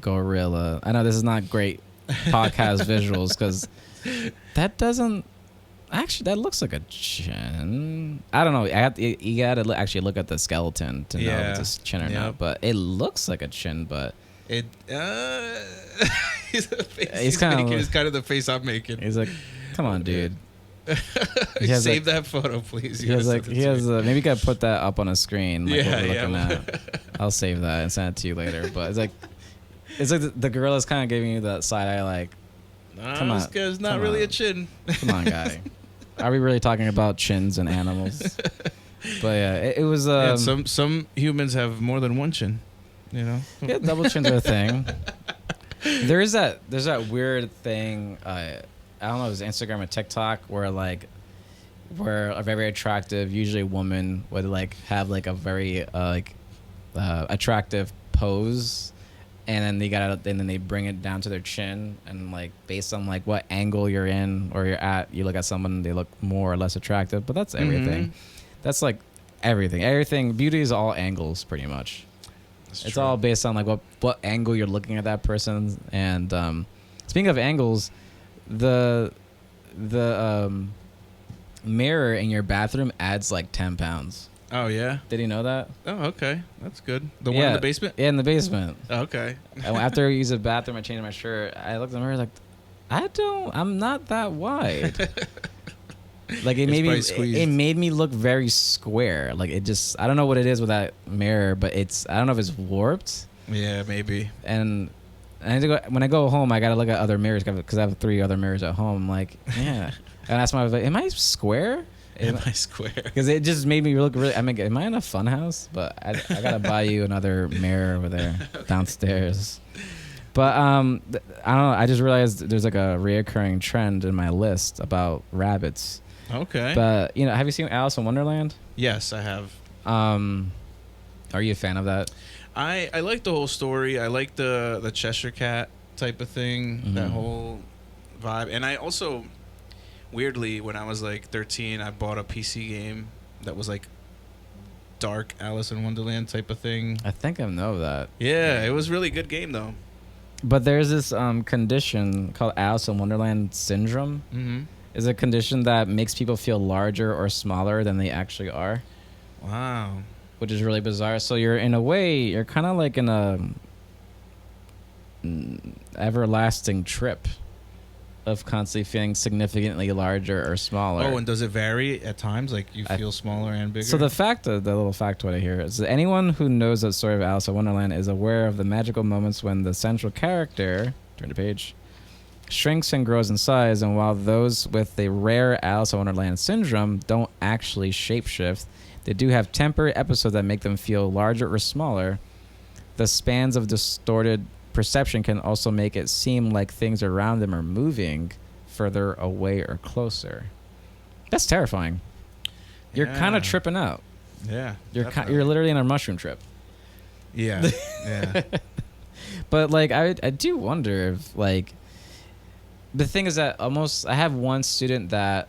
[SPEAKER 2] Gorilla. I know this is not great podcast visuals because that doesn't... Actually, that looks like a chin. I don't know. You got to actually look at the skeleton to know if it's a chin or not. But it looks like a chin, but...
[SPEAKER 1] It... He's kind of the face I'm making.
[SPEAKER 2] He's like, come on, dude.
[SPEAKER 1] Save that photo, please.
[SPEAKER 2] Maybe you gotta put that up on a screen. Like what we're looking at. I'll save that and send it to you later. But it's like the gorilla's kind of giving you that side eye, like, come on, this guy's
[SPEAKER 1] not really a chin.
[SPEAKER 2] Come on, guy. Are we really talking about chins and animals? But yeah, it was.
[SPEAKER 1] Some humans have more than one chin. Yeah,
[SPEAKER 2] double chins are a thing. There's that weird thing. I don't know if it's Instagram or TikTok where a very attractive, usually a woman would like have like a very attractive pose, and then they bring it down to their chin, and like based on like what angle you're in or you're at, you look at someone, they look more or less attractive. But that's everything. That's like everything. Beauty is all angles, pretty much. It's all based on like what angle you're looking at that person. And speaking of angles, the mirror in your bathroom adds like 10 pounds.
[SPEAKER 1] Oh yeah,
[SPEAKER 2] did you know that?
[SPEAKER 1] Oh, okay, that's good. The one in the basement?
[SPEAKER 2] Yeah, in the basement.
[SPEAKER 1] Okay.
[SPEAKER 2] After I use the bathroom, I changed my shirt. I looked in the mirror like, I'm not that wide. Like it made me look very square. Like it just, I don't know what it is with that mirror, but I don't know if it's warped.
[SPEAKER 1] Yeah, maybe.
[SPEAKER 2] And when I go home, I gotta look at other mirrors because I have 3 other mirrors at home. I'm like, yeah. And I asked my wife, like, am I square?
[SPEAKER 1] Am I square?
[SPEAKER 2] Because it just made me look really. I mean, am I in a fun house? But I gotta buy you another mirror over there downstairs. But I don't know. I just realized there's like a reoccurring trend in my list about rabbits.
[SPEAKER 1] Okay.
[SPEAKER 2] But have you seen Alice in Wonderland?
[SPEAKER 1] Yes, I have.
[SPEAKER 2] Are you a fan of that?
[SPEAKER 1] I like the whole story. I like the Cheshire Cat type of thing, that whole vibe. And I also, weirdly, when I was like 13, I bought a PC game that was like dark Alice in Wonderland type of thing.
[SPEAKER 2] I think I know that.
[SPEAKER 1] Yeah, it was a really good game though.
[SPEAKER 2] But there's this condition called Alice in Wonderland syndrome. Mm-hmm. Is a condition that makes people feel larger or smaller than they actually are.
[SPEAKER 1] Wow.
[SPEAKER 2] Which is really bizarre. So you're in a way, you're kind of like in a everlasting trip of constantly feeling significantly larger or smaller.
[SPEAKER 1] Oh, and does it vary at times? Like you feel smaller and bigger?
[SPEAKER 2] So the little factoid here is that anyone who knows the story of Alice in Wonderland is aware of the magical moments when the central character, turn the page, shrinks and grows in size. And while those with the rare Alice in Wonderland syndrome don't actually shapeshift, they do have temporary episodes that make them feel larger or smaller. The spans of distorted perception can also make it seem like things around them are moving further away or closer. That's terrifying. You're kind of tripping out.
[SPEAKER 1] Yeah.
[SPEAKER 2] You're literally in a mushroom trip.
[SPEAKER 1] Yeah. Yeah.
[SPEAKER 2] But like I do wonder if like the thing is that I have one student that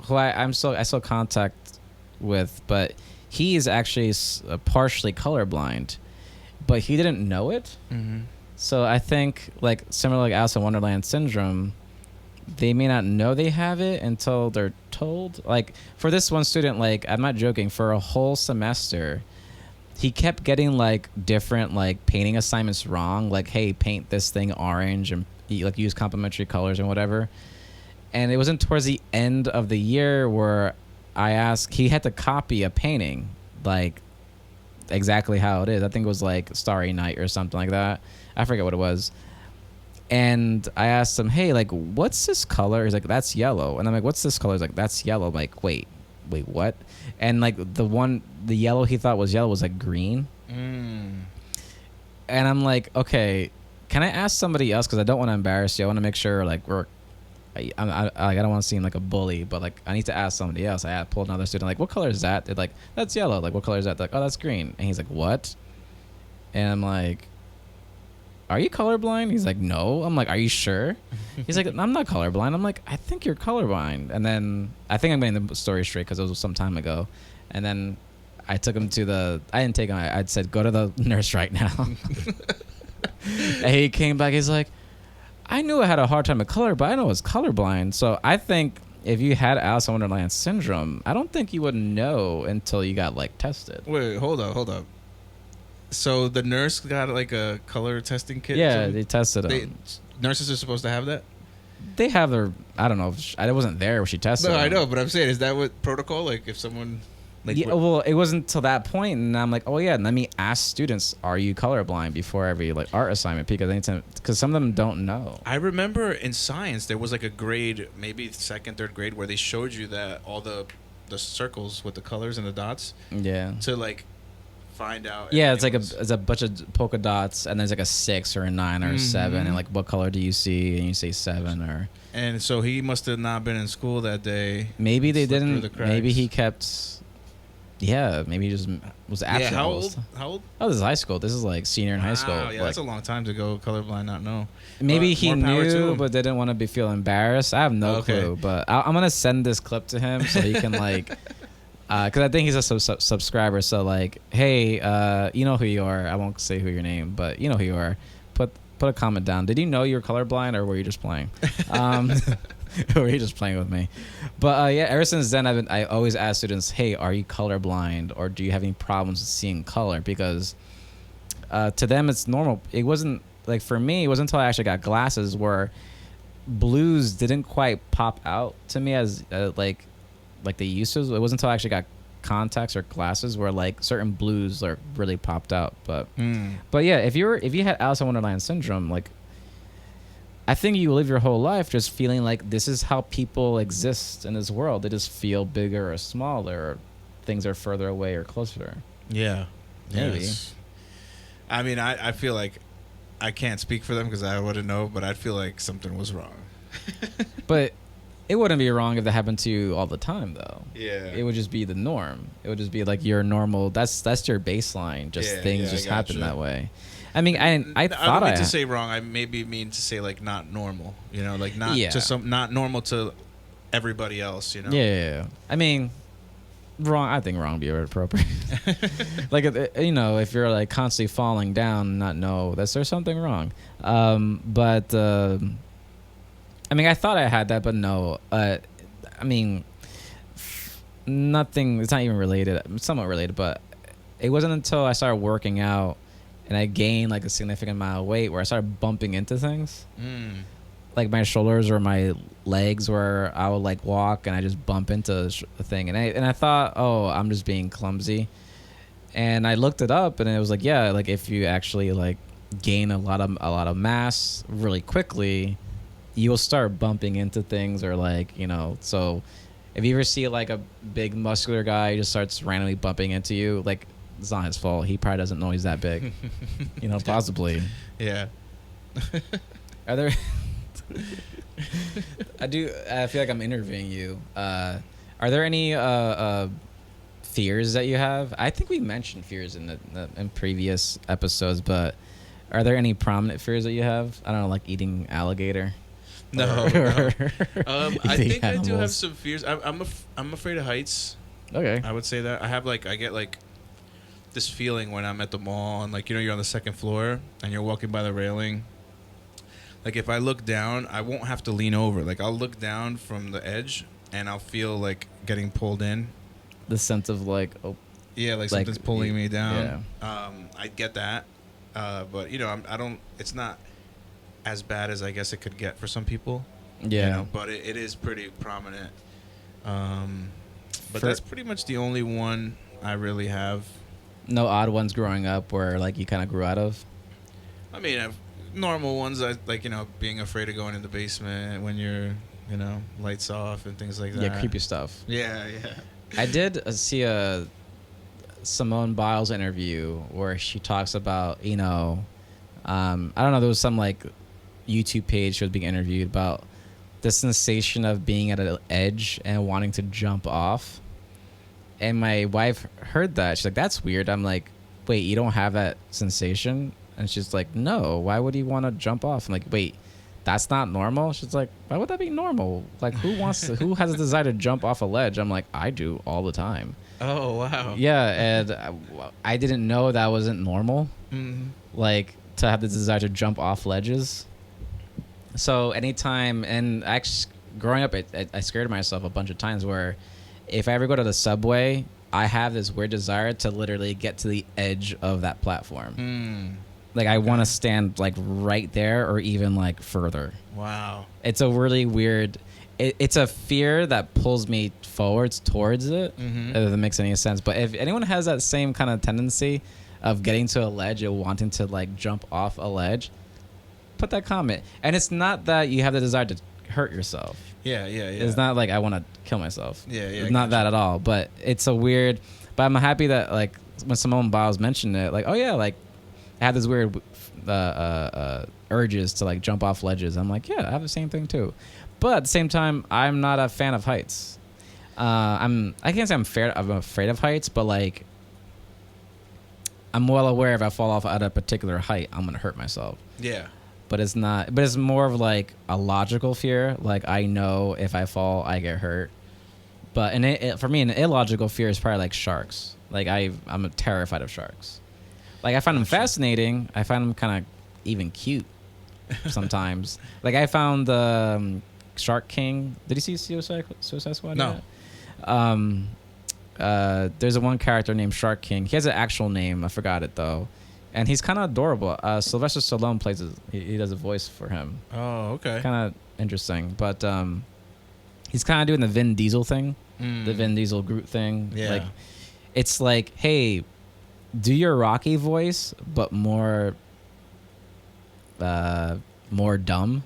[SPEAKER 2] who I still contact with, but he is actually partially colorblind, but he didn't know it. Mm-hmm. So I think like similar like Alice in Wonderland syndrome, they may not know they have it until they're told. Like for this one student, like I'm not joking, for a whole semester, he kept getting like different like painting assignments wrong. Like, hey, paint this thing orange and like use complementary colors and whatever. And it wasn't towards the end of the year where I asked, he had to copy a painting, like exactly how it is. I think it was like Starry Night or something like that. I forget what it was. And I asked him, hey, like, what's this color? He's like, that's yellow. And I'm like, what's this color? He's like, that's yellow. I'm like, wait, what? And like the yellow he thought was yellow was like green. And I'm like, okay, can I ask somebody else? Because I don't want to embarrass you. I want to make sure like I don't want to seem like a bully, but like I need to ask somebody else. I pulled another student, like, what color is that? They're like, that's yellow. Like, what color is that? They're like, oh, that's green. And he's like, what? And I'm like, are you colorblind? He's like, no. I'm like, are you sure? He's like, I'm not colorblind. I'm like, I think you're colorblind. And then I think I'm getting the story straight because it was some time ago. And then I took him I didn't take him. I said, go to the nurse right now. And he came back. He's like, I knew I had a hard time with color, but I know I was colorblind. So I think if you had Alice in Wonderland syndrome, I don't think you would know until you got like tested.
[SPEAKER 1] Wait, hold up. So the nurse got like a color testing kit?
[SPEAKER 2] Yeah, they tested them.
[SPEAKER 1] Nurses are supposed to have that?
[SPEAKER 2] They have their, I don't know. I wasn't there when she tested them.
[SPEAKER 1] I know, but I'm saying, is that what protocol? Like if someone... Like
[SPEAKER 2] yeah, well, it wasn't till that point, and I'm like, oh yeah, let me ask students, are you colorblind before every like art assignment, because some of them don't know.
[SPEAKER 1] I remember in science there was like a grade, maybe second, third grade, where they showed you that all the circles with the colors and the dots.
[SPEAKER 2] Yeah.
[SPEAKER 1] To like find out.
[SPEAKER 2] Yeah, it's like it's a bunch of polka dots, and there's like a 6 or a 9 or a 7, and like what color do you see, and you say 7 or.
[SPEAKER 1] And so he must have not been in school that day.
[SPEAKER 2] Maybe they didn't. Maybe he kept. Yeah, maybe he just was absent.
[SPEAKER 1] Yeah, how old?
[SPEAKER 2] Oh, this is high school. This is like senior in high school.
[SPEAKER 1] Yeah,
[SPEAKER 2] like,
[SPEAKER 1] that's a long time to go colorblind, not know.
[SPEAKER 2] Maybe he knew, but didn't want to feel embarrassed. I have no clue, but I'm going to send this clip to him so he can like, because I think he's a subscriber. So like, hey, you know who you are. I won't say who your name, but you know who you are. Put a comment down. Did you know you were colorblind, or were you just playing? Or were you just playing with me? But yeah, ever since then, I always ask students, hey, are you colorblind, or do you have any problems with seeing color? Because to them, it's normal. It wasn't like, for me, it wasn't until I actually got glasses where blues didn't quite pop out to me as like they used to. It wasn't until I actually got contacts or glasses where like certain blues like really popped out. But yeah, if you had Alice in Wonderland syndrome, like I think you live your whole life just feeling like this is how people exist in this world. They just feel bigger or smaller, or things are further away or closer.
[SPEAKER 1] Yeah.
[SPEAKER 2] Maybe.
[SPEAKER 1] Yes. I mean, I feel like I can't speak for them because I wouldn't know, but I'd feel like something was wrong.
[SPEAKER 2] But it wouldn't be wrong if that happened to you all the time, though.
[SPEAKER 1] Yeah.
[SPEAKER 2] It would just be the norm. It would just be like your normal. That's your baseline. Just things just happen that way. I mean, I thought
[SPEAKER 1] I don't mean to say wrong. I maybe mean to say like not normal. You know, like not not normal to everybody else. You know.
[SPEAKER 2] Yeah. I mean, wrong. I think wrong would be appropriate. Like, you know, if you're like constantly falling down, not know that there's something wrong. But I mean, I thought I had that, but no. I mean, nothing. It's not even related. Somewhat related, but it wasn't until I started working out and I gained like a significant amount of weight where I started bumping into things. Like my shoulders or my legs, where I would like walk and I just bump into the thing, and I thought, oh, I'm just being clumsy, and I looked it up and it was like, yeah, like if you actually like gain a lot of mass really quickly, you'll start bumping into things, or like, you know, so if you ever see like a big muscular guy just starts randomly bumping into you, like, it's not his fault. He probably doesn't know he's that big. You know, possibly. Yeah. Are there I feel like I'm interviewing you. Are there any fears that you have? I think we mentioned fears in previous episodes, but are there any prominent fears that you have? I don't know, like eating alligator.
[SPEAKER 1] No. I think I do have some fears. I'm afraid of heights.
[SPEAKER 2] Okay.
[SPEAKER 1] I would say that. I get like this feeling when I'm at the mall and like, you know, you're on the second floor and you're walking by the railing. Like if I look down, I won't have to lean over. Like I'll look down from the edge and I'll feel like getting pulled in.
[SPEAKER 2] The sense of like, oh,
[SPEAKER 1] yeah, like something's pulling me down.
[SPEAKER 2] Yeah.
[SPEAKER 1] I get that, but you know, I don't. It's not as bad as I guess it could get for some people.
[SPEAKER 2] Yeah.
[SPEAKER 1] You know, but it is pretty prominent. But that's pretty much the only one I really have.
[SPEAKER 2] No odd ones growing up where like you kind of grew out of?
[SPEAKER 1] I mean, I've normal ones, like, you know, being afraid of going in the basement when you're, you know, lights off and things like that.
[SPEAKER 2] Yeah, creepy stuff.
[SPEAKER 1] Yeah.
[SPEAKER 2] I did see a Simone Biles interview where she talks about, you know, I don't know, there was some like YouTube page she was being interviewed about the sensation of being at an edge and wanting to jump off. And my wife heard that. She's like, that's weird. I'm like, wait, you don't have that sensation? And she's like, no, why would he want to jump off? I'm like, wait, that's not normal? She's like, why would that be normal? Like, who has a desire to jump off a ledge? I'm like, I do all the time.
[SPEAKER 1] Oh, wow.
[SPEAKER 2] Yeah, and I didn't know that wasn't normal.
[SPEAKER 1] Mm-hmm.
[SPEAKER 2] Like, to have the desire to jump off ledges. So anytime, and actually growing up, I scared myself a bunch of times where if I ever go to the subway, I have this weird desire to literally get to the edge of that platform. Like I want to stand like right there or even like further.
[SPEAKER 1] Wow.
[SPEAKER 2] It's a really weird, it's a fear that pulls me forwards towards it, if that makes any sense. But if anyone has that same kind of tendency of getting to a ledge and wanting to like jump off a ledge, put that comment. And it's not that you have the desire to hurt yourself.
[SPEAKER 1] Yeah.
[SPEAKER 2] It's not like I want to kill myself.
[SPEAKER 1] Yeah.
[SPEAKER 2] It's not that at all. But it's a weird. But I'm happy that like when Simone Biles mentioned it, like, oh yeah, like I have this weird urges to like jump off ledges. I'm like, yeah, I have the same thing too. But at the same time, I'm not a fan of heights. I can't say I'm afraid of heights, but like I'm well aware if I fall off at a particular height, I'm gonna hurt myself.
[SPEAKER 1] Yeah.
[SPEAKER 2] But it's not. But it's more of like a logical fear. Like I know if I fall, I get hurt. But for me, an illogical fear is probably like sharks. Like I'm terrified of sharks. Like I find them fascinating. I find them kind of even cute sometimes. Like I found the Shark King. Did you see Suicide Squad?
[SPEAKER 1] No.
[SPEAKER 2] There's a one character named Shark King. He has an actual name. I forgot it though. And he's kind of adorable. Sylvester Stallone plays he does a voice for him.
[SPEAKER 1] Oh, okay.
[SPEAKER 2] Kind of interesting. But he's kind of doing the Vin Diesel thing. The Vin Diesel Groot thing.
[SPEAKER 1] Yeah.
[SPEAKER 2] Like, it's like, hey, do your Rocky voice, but more dumb.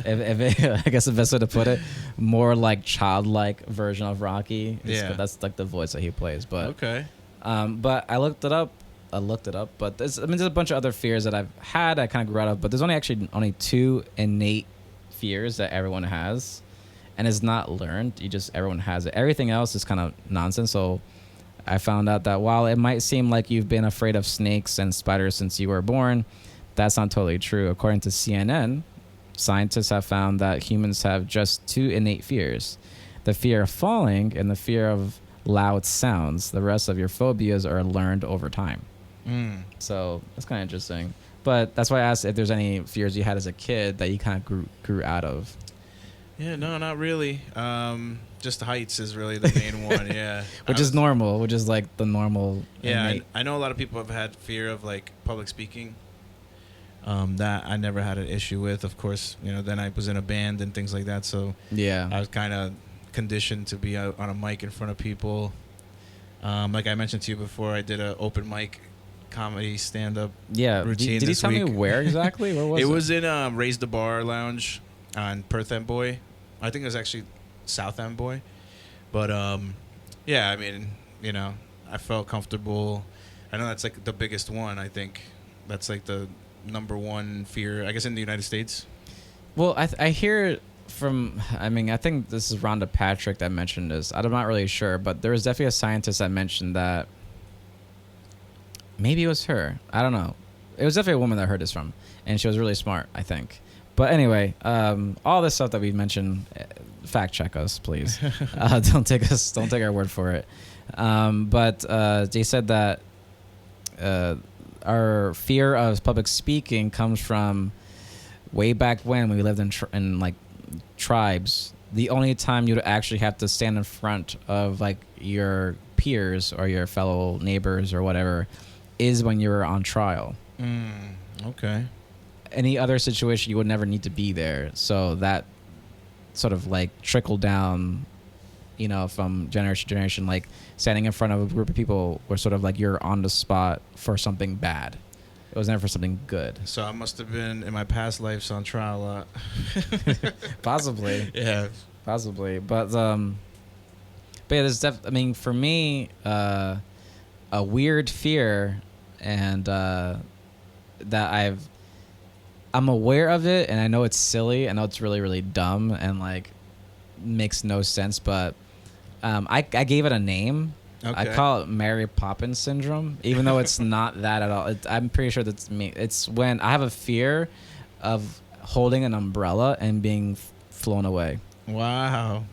[SPEAKER 2] I guess the best way to put it, more like childlike version of Rocky. That's like the voice that he plays. But
[SPEAKER 1] okay.
[SPEAKER 2] But I looked it up. But there's a bunch of other fears that I've had. I kind of grew out of, but there's only 2 innate fears that everyone has, and it's not learned. Everyone has it. Everything else is kind of nonsense. So I found out that while it might seem like you've been afraid of snakes and spiders since you were born, that's not totally true. According to CNN, scientists have found that humans have just 2 innate fears: the fear of falling and the fear of loud sounds. The rest of your phobias are learned over time. So that's kind of interesting. But that's why I asked if there's any fears you had as a kid that you kind of grew out of.
[SPEAKER 1] Yeah, no, not really. Just heights is really the main one. Yeah,
[SPEAKER 2] which is normal. Which is like the normal.
[SPEAKER 1] Yeah, I know a lot of people have had fear of like public speaking. That I never had an issue with. Of course, then I was in a band and things like that. So
[SPEAKER 2] yeah,
[SPEAKER 1] I was kind of conditioned to be out on a mic in front of people. Like I mentioned to you before, I did an open mic comedy stand-up routine.
[SPEAKER 2] Did you tell me where exactly? Where was it?
[SPEAKER 1] It was in Raise the Bar Lounge on Perth Amboy. I think it was actually South Amboy. But yeah, I mean, I felt comfortable. I know that's like the biggest one. I think that's like the number one fear, I guess, in the United States.
[SPEAKER 2] Well, I hear from, I think this is Rhonda Patrick that mentioned this. I'm not really sure, but there was definitely a scientist that mentioned that. Maybe it was her. I don't know. It was definitely a woman that I heard this from, and she was really smart, I think. But anyway, all this stuff that we mentioned, fact check us, please. Don't take our word for it. But they said that our fear of public speaking comes from way back when we lived in like tribes. The only time you'd actually have to stand in front of like your peers or your fellow neighbors or whatever is when you're on trial.
[SPEAKER 1] Okay.
[SPEAKER 2] Any other situation, you would never need to be there. So that sort of like trickled down, from generation to generation, like standing in front of a group of people where sort of like you're on the spot for something bad. It was never for something good.
[SPEAKER 1] So I must have been in my past lives on trial a lot.
[SPEAKER 2] Possibly.
[SPEAKER 1] Yeah.
[SPEAKER 2] Possibly. But yeah, there's for me, a weird fear and that I'm aware of it, and I know it's silly. I know it's really, really dumb and like makes no sense. But I gave it a name. Okay. I call it Mary Poppins syndrome, even though it's not that at all. I'm pretty sure that's me. It's when I have a fear of holding an umbrella and being flown away.
[SPEAKER 1] Wow.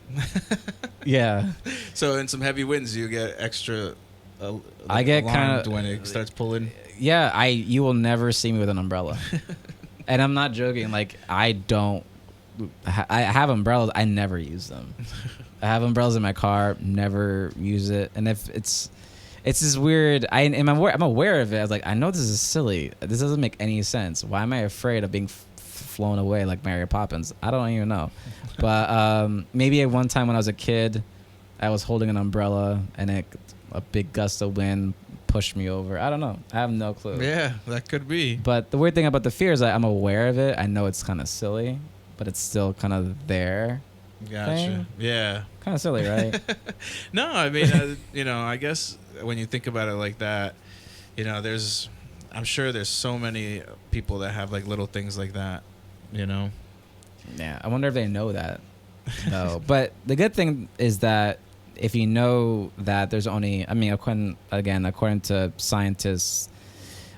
[SPEAKER 2] Yeah.
[SPEAKER 1] So in some heavy winds, you get extra.
[SPEAKER 2] I get kind of
[SPEAKER 1] when it starts pulling.
[SPEAKER 2] Yeah, you will never see me with an umbrella. And I'm not joking. Like, I have umbrellas. I never use them. I have umbrellas in my car. Never use it. And if it's this weird. I'm aware of it. I was like, I know this is silly. This doesn't make any sense. Why am I afraid of being flown away like Mary Poppins? I don't even know. But maybe at one time when I was a kid, I was holding an umbrella and a big gust of wind pushed me over. I don't know. I have no clue.
[SPEAKER 1] Yeah, that could be.
[SPEAKER 2] But the weird thing about the fear is that I'm aware of it. I know it's kind of silly, but it's still kind of there.
[SPEAKER 1] Gotcha.
[SPEAKER 2] Thing.
[SPEAKER 1] Yeah.
[SPEAKER 2] Kind of silly, right?
[SPEAKER 1] No, I mean, I guess when you think about it like that, I'm sure there's so many people that have like little things like that, Yeah,
[SPEAKER 2] I wonder if they know that. No, but the good thing is that if you know that there's only, according to scientists,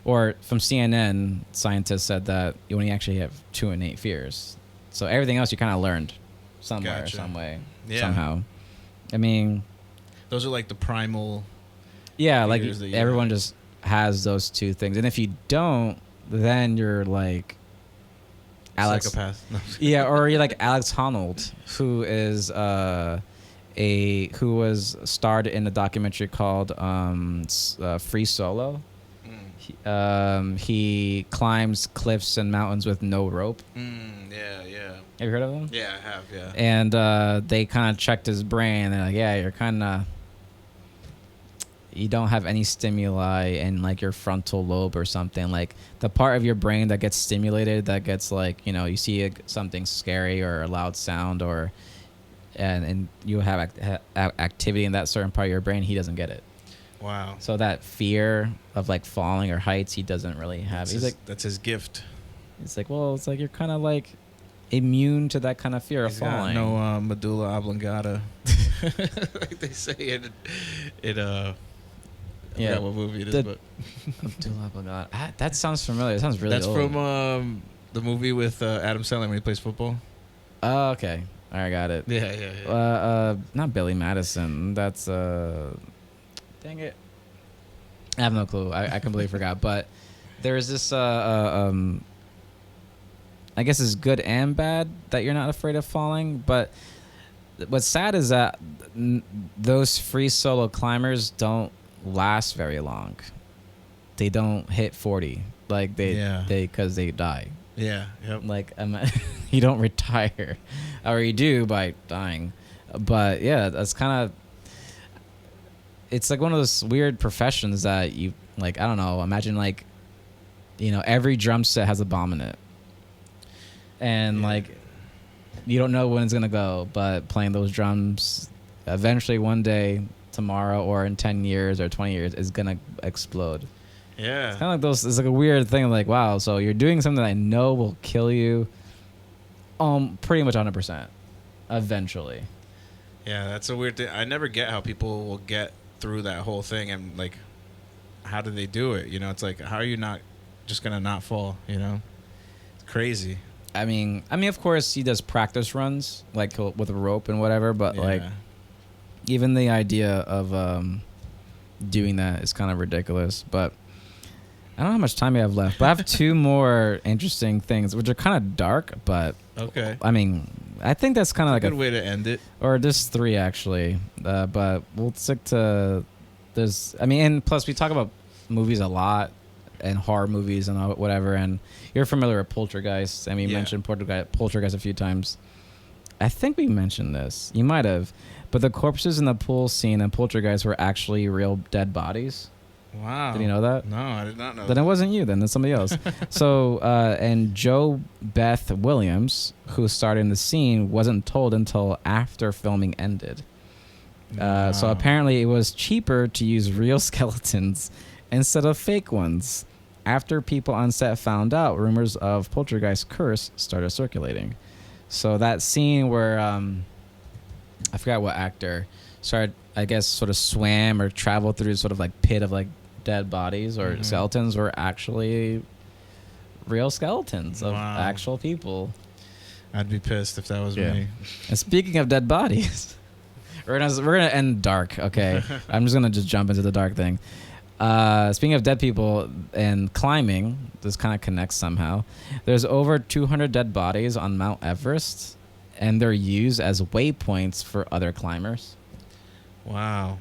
[SPEAKER 2] or from CNN, scientists said that you only actually have 2 innate fears. So everything else you kind of learned somewhere, some way, somehow.
[SPEAKER 1] Those are like the primal.
[SPEAKER 2] Yeah, like everyone just has those 2 things, and if you don't, then you're like Alex.
[SPEAKER 1] Psychopath. No.
[SPEAKER 2] Yeah, or you're like Alex Honnold, who is who was starred in a documentary called Free Solo. He climbs cliffs and mountains with no rope.
[SPEAKER 1] Yeah.
[SPEAKER 2] Have you heard of him?
[SPEAKER 1] Yeah, I have, yeah.
[SPEAKER 2] And they kind of checked his brain. They're like, yeah, you're kind of you don't have any stimuli in like your frontal lobe or something, like the part of your brain that gets stimulated, that gets like, you know, you see something scary or a loud sound, or and you have activity in that certain part of your brain, he doesn't get it.
[SPEAKER 1] Wow.
[SPEAKER 2] So that fear of like falling or heights, he doesn't really have.
[SPEAKER 1] That's his gift.
[SPEAKER 2] It's like, well, it's like you're kind of like immune to that kind of fear of falling.
[SPEAKER 1] No medulla oblongata, like they say in I forgot what movie it is, but
[SPEAKER 2] medulla oblongata. That sounds familiar. It sounds really
[SPEAKER 1] That's
[SPEAKER 2] old.
[SPEAKER 1] from the movie with Adam Sandler when he plays football.
[SPEAKER 2] Oh, okay. All right, got it.
[SPEAKER 1] Yeah.
[SPEAKER 2] Not Billy Madison. That's dang it. I have no clue. I completely forgot. But there's this I guess it's good and bad that you're not afraid of falling. But what's sad is that those free solo climbers don't last very long. They don't hit 40. Like because they die.
[SPEAKER 1] Yeah. Yep.
[SPEAKER 2] Like you don't retire, or you do by dying. But yeah, that's kind of. It's like one of those weird professions that you like. I don't know. Imagine like, you know, every drum set has a bomb in it, and like, you don't know when it's gonna go. But playing those drums, eventually one day, tomorrow or in 10 years or 20 years, is gonna explode.
[SPEAKER 1] Yeah.
[SPEAKER 2] It's kind of like those. It's like a weird thing. Like, wow, so you're doing something that I know will kill you. Pretty much 100%, eventually.
[SPEAKER 1] Yeah, that's a weird thing. I never get how people will get through that whole thing, and like, how do they do it? You know, it's like, how are you not just gonna not fall? You know, it's crazy.
[SPEAKER 2] I mean, of course he does practice runs like with a rope and whatever, but like, even the idea of doing that is kind of ridiculous. But I don't know how much time we have left, but I have two more interesting things, which are kind of dark, but
[SPEAKER 1] okay.
[SPEAKER 2] I mean, I think that's kind of like
[SPEAKER 1] a good way to end it.
[SPEAKER 2] Or just three, actually. But we'll stick to this. I mean, and plus we talk about movies a lot and horror movies and whatever. And you're familiar with Poltergeist. I mean, you mentioned Poltergeist a few times. I think we mentioned this. You might have. But the corpses in the pool scene in Poltergeist were actually real dead bodies.
[SPEAKER 1] Wow.
[SPEAKER 2] Did you know that?
[SPEAKER 1] No, I did not know
[SPEAKER 2] Then
[SPEAKER 1] that.
[SPEAKER 2] It wasn't you. Then it's somebody else. So, and Joe Beth Williams, who starred in the scene, wasn't told until after filming ended.
[SPEAKER 1] Wow.
[SPEAKER 2] So apparently it was cheaper to use real skeletons instead of fake ones. After people on set found out, rumors of Poltergeist curse started circulating. So that scene where, I forgot what actor, started, I guess, sort of swam or traveled through sort of like pit of like dead bodies or skeletons were actually real skeletons of actual people.
[SPEAKER 1] I'd be pissed if that was me.
[SPEAKER 2] And speaking of dead bodies, we're gonna end dark. Okay, I'm just gonna jump into the dark thing. Speaking of dead people and climbing, this kind of connects somehow. There's over 200 dead bodies on Mount Everest, and they're used as waypoints for other climbers.
[SPEAKER 1] Wow.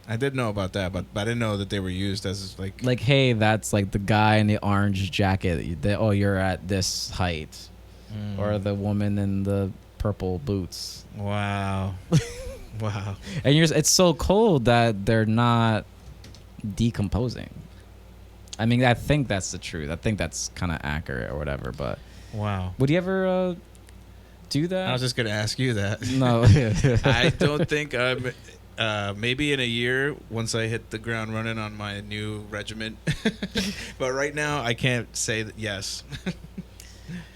[SPEAKER 1] I did know about that, but I didn't know that they were used as like
[SPEAKER 2] hey, that's like the guy in the orange jacket. You're at this height, or the woman in the purple boots.
[SPEAKER 1] Wow. Wow.
[SPEAKER 2] And it's so cold that they're not decomposing. I mean, I think that's the truth. I think that's kind of accurate or whatever. But
[SPEAKER 1] wow.
[SPEAKER 2] Would you ever do that?
[SPEAKER 1] I was just gonna ask you that.
[SPEAKER 2] No.
[SPEAKER 1] I don't think maybe in a year once I hit the ground running on my new regiment. But right now I can't say that yes.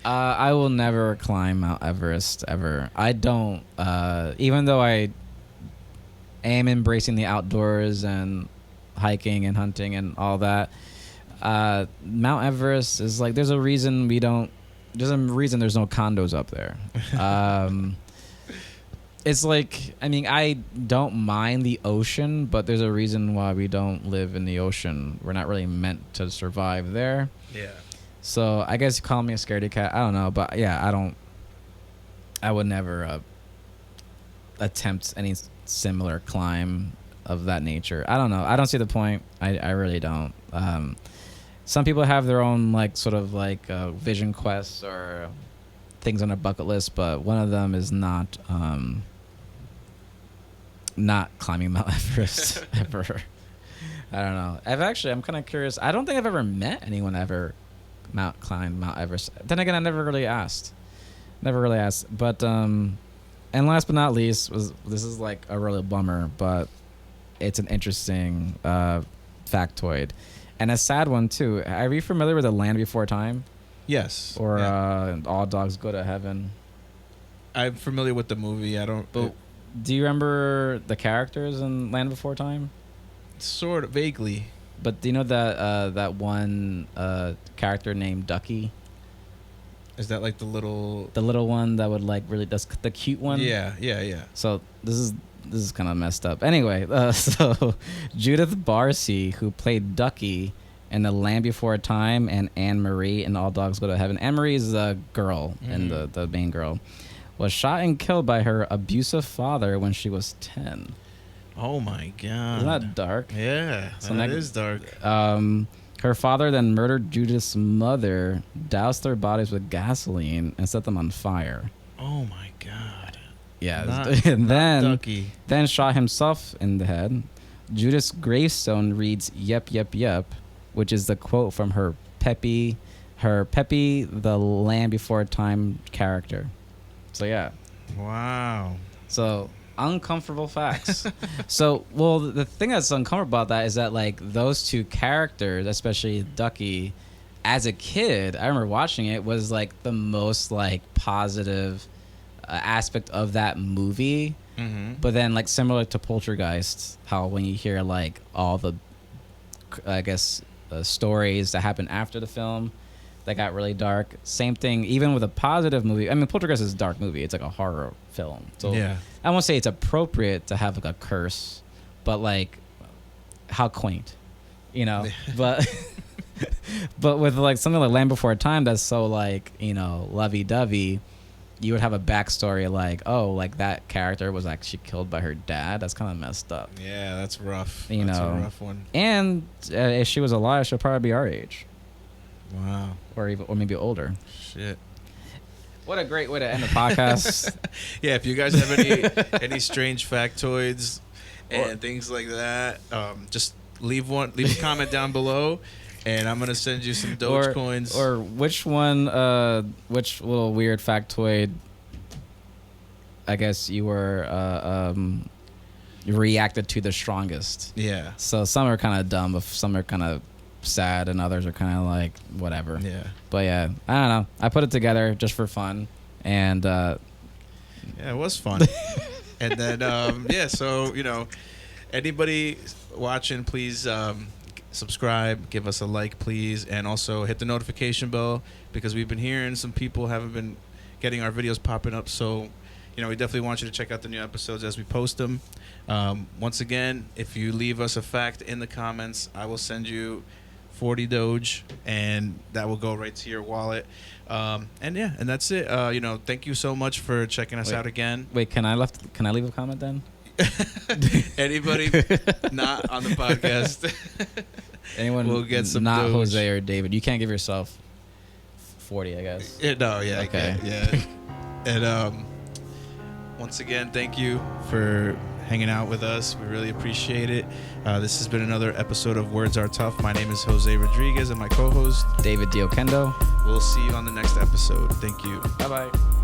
[SPEAKER 2] I will never climb Mount Everest ever. I don't, even though I am embracing the outdoors and hiking and hunting and all that. Mount Everest is like, there's a reason there's no condos up there. It's like, I mean, I don't mind the ocean, but there's a reason why we don't live in the ocean. We're not really meant to survive there.
[SPEAKER 1] Yeah.
[SPEAKER 2] So I guess you call me a scaredy cat. I don't know, but yeah, I would never attempt any similar climb of that nature. I don't know. I don't see the point. I really don't. Some people have their own like sort of like vision quests or things on their bucket list, but one of them is not climbing Mount Everest ever. I don't know. I'm kind of curious. I don't think I've ever met anyone ever climbed Mount Everest. Then again, I never really asked. But and last but not least this is like a really bummer, but it's an interesting factoid and a sad one too. Are you familiar with The Land Before Time?
[SPEAKER 1] Yes.
[SPEAKER 2] Or All Dogs Go to Heaven?
[SPEAKER 1] I'm familiar with the movie. I don't.
[SPEAKER 2] But do you remember the characters in Land Before Time?
[SPEAKER 1] Sort of vaguely.
[SPEAKER 2] But do you know that one character named Ducky?
[SPEAKER 1] Is that like the little
[SPEAKER 2] one that would like really that's the cute one?
[SPEAKER 1] Yeah.
[SPEAKER 2] So this is kind of messed up. Anyway, so Judith Barcy, who played Ducky in The Land Before Time, and Anne Marie in All Dogs Go to Heaven. Anne Marie is the girl and the main girl, was shot and killed by her abusive father when she was 10.
[SPEAKER 1] Oh my God!
[SPEAKER 2] Isn't that dark?
[SPEAKER 1] Yeah, so that is dark.
[SPEAKER 2] Her father then murdered Judith's mother, doused their bodies with gasoline, and set them on fire.
[SPEAKER 1] Oh my God!
[SPEAKER 2] Yeah, and then shot himself in the head. Judith's gravestone reads "Yep, yep, yep," which is the quote from her Peppy, the Land Before Time character. So yeah.
[SPEAKER 1] Wow.
[SPEAKER 2] So uncomfortable facts. So, well, the thing that's uncomfortable about that is that like those two characters, especially Ducky, as a kid, I remember watching it, was like the most like positive aspect of that movie. Mm-hmm. But then like similar to Poltergeist, how when you hear like all the, I guess, stories that happen after the film that got really dark. Same thing, even with a positive movie. I mean, Poltergeist is a dark movie. It's like a horror film. So yeah. I won't say it's appropriate to have like a curse, but like, how quaint, you know? but with like something like Land Before Time that's so like, you know, lovey-dovey, you would have a backstory like, oh, like that character was actually killed by her dad. That's kind of messed up.
[SPEAKER 1] Yeah, that's rough.
[SPEAKER 2] You
[SPEAKER 1] that's
[SPEAKER 2] know,
[SPEAKER 1] a rough one.
[SPEAKER 2] And if she was alive, she'll probably be our age.
[SPEAKER 1] Wow.
[SPEAKER 2] Or maybe older.
[SPEAKER 1] Shit.
[SPEAKER 2] What a great way to end the podcast.
[SPEAKER 1] Yeah, if you guys have any strange factoids and things like that, just leave a comment down below, and I'm gonna send you some Doge coins.
[SPEAKER 2] Or which little weird factoid, I guess you were reacted to the strongest.
[SPEAKER 1] Yeah.
[SPEAKER 2] So some are kind of dumb, but some are kind of sad, and others are kind of like whatever.
[SPEAKER 1] Yeah.
[SPEAKER 2] But yeah, I don't know. I put it together just for fun, and
[SPEAKER 1] yeah, it was fun. And then so you know, anybody watching, please subscribe, give us a like, please, and also hit the notification bell, because we've been hearing some people haven't been getting our videos popping up. So you know, we definitely want you to check out the new episodes as we post them. Once again, if you leave us a fact in the comments, I will send you 40 Doge, and that will go right to your wallet. And that's it. You know, thank you so much for checking us out again.
[SPEAKER 2] Wait, can I leave a comment then?
[SPEAKER 1] Anybody not on the podcast,
[SPEAKER 2] anyone
[SPEAKER 1] will get some
[SPEAKER 2] not
[SPEAKER 1] Doge.
[SPEAKER 2] Jose or David. You can't give yourself 40, I guess.
[SPEAKER 1] Okay. Yeah. And once again, thank you for hanging out with us. We really appreciate it. This has been another episode of Words Are Tough. My name is Jose Rodriguez, and my co-host
[SPEAKER 2] David Diokendo.
[SPEAKER 1] We'll see you on the next episode. Thank you.
[SPEAKER 2] Bye-bye.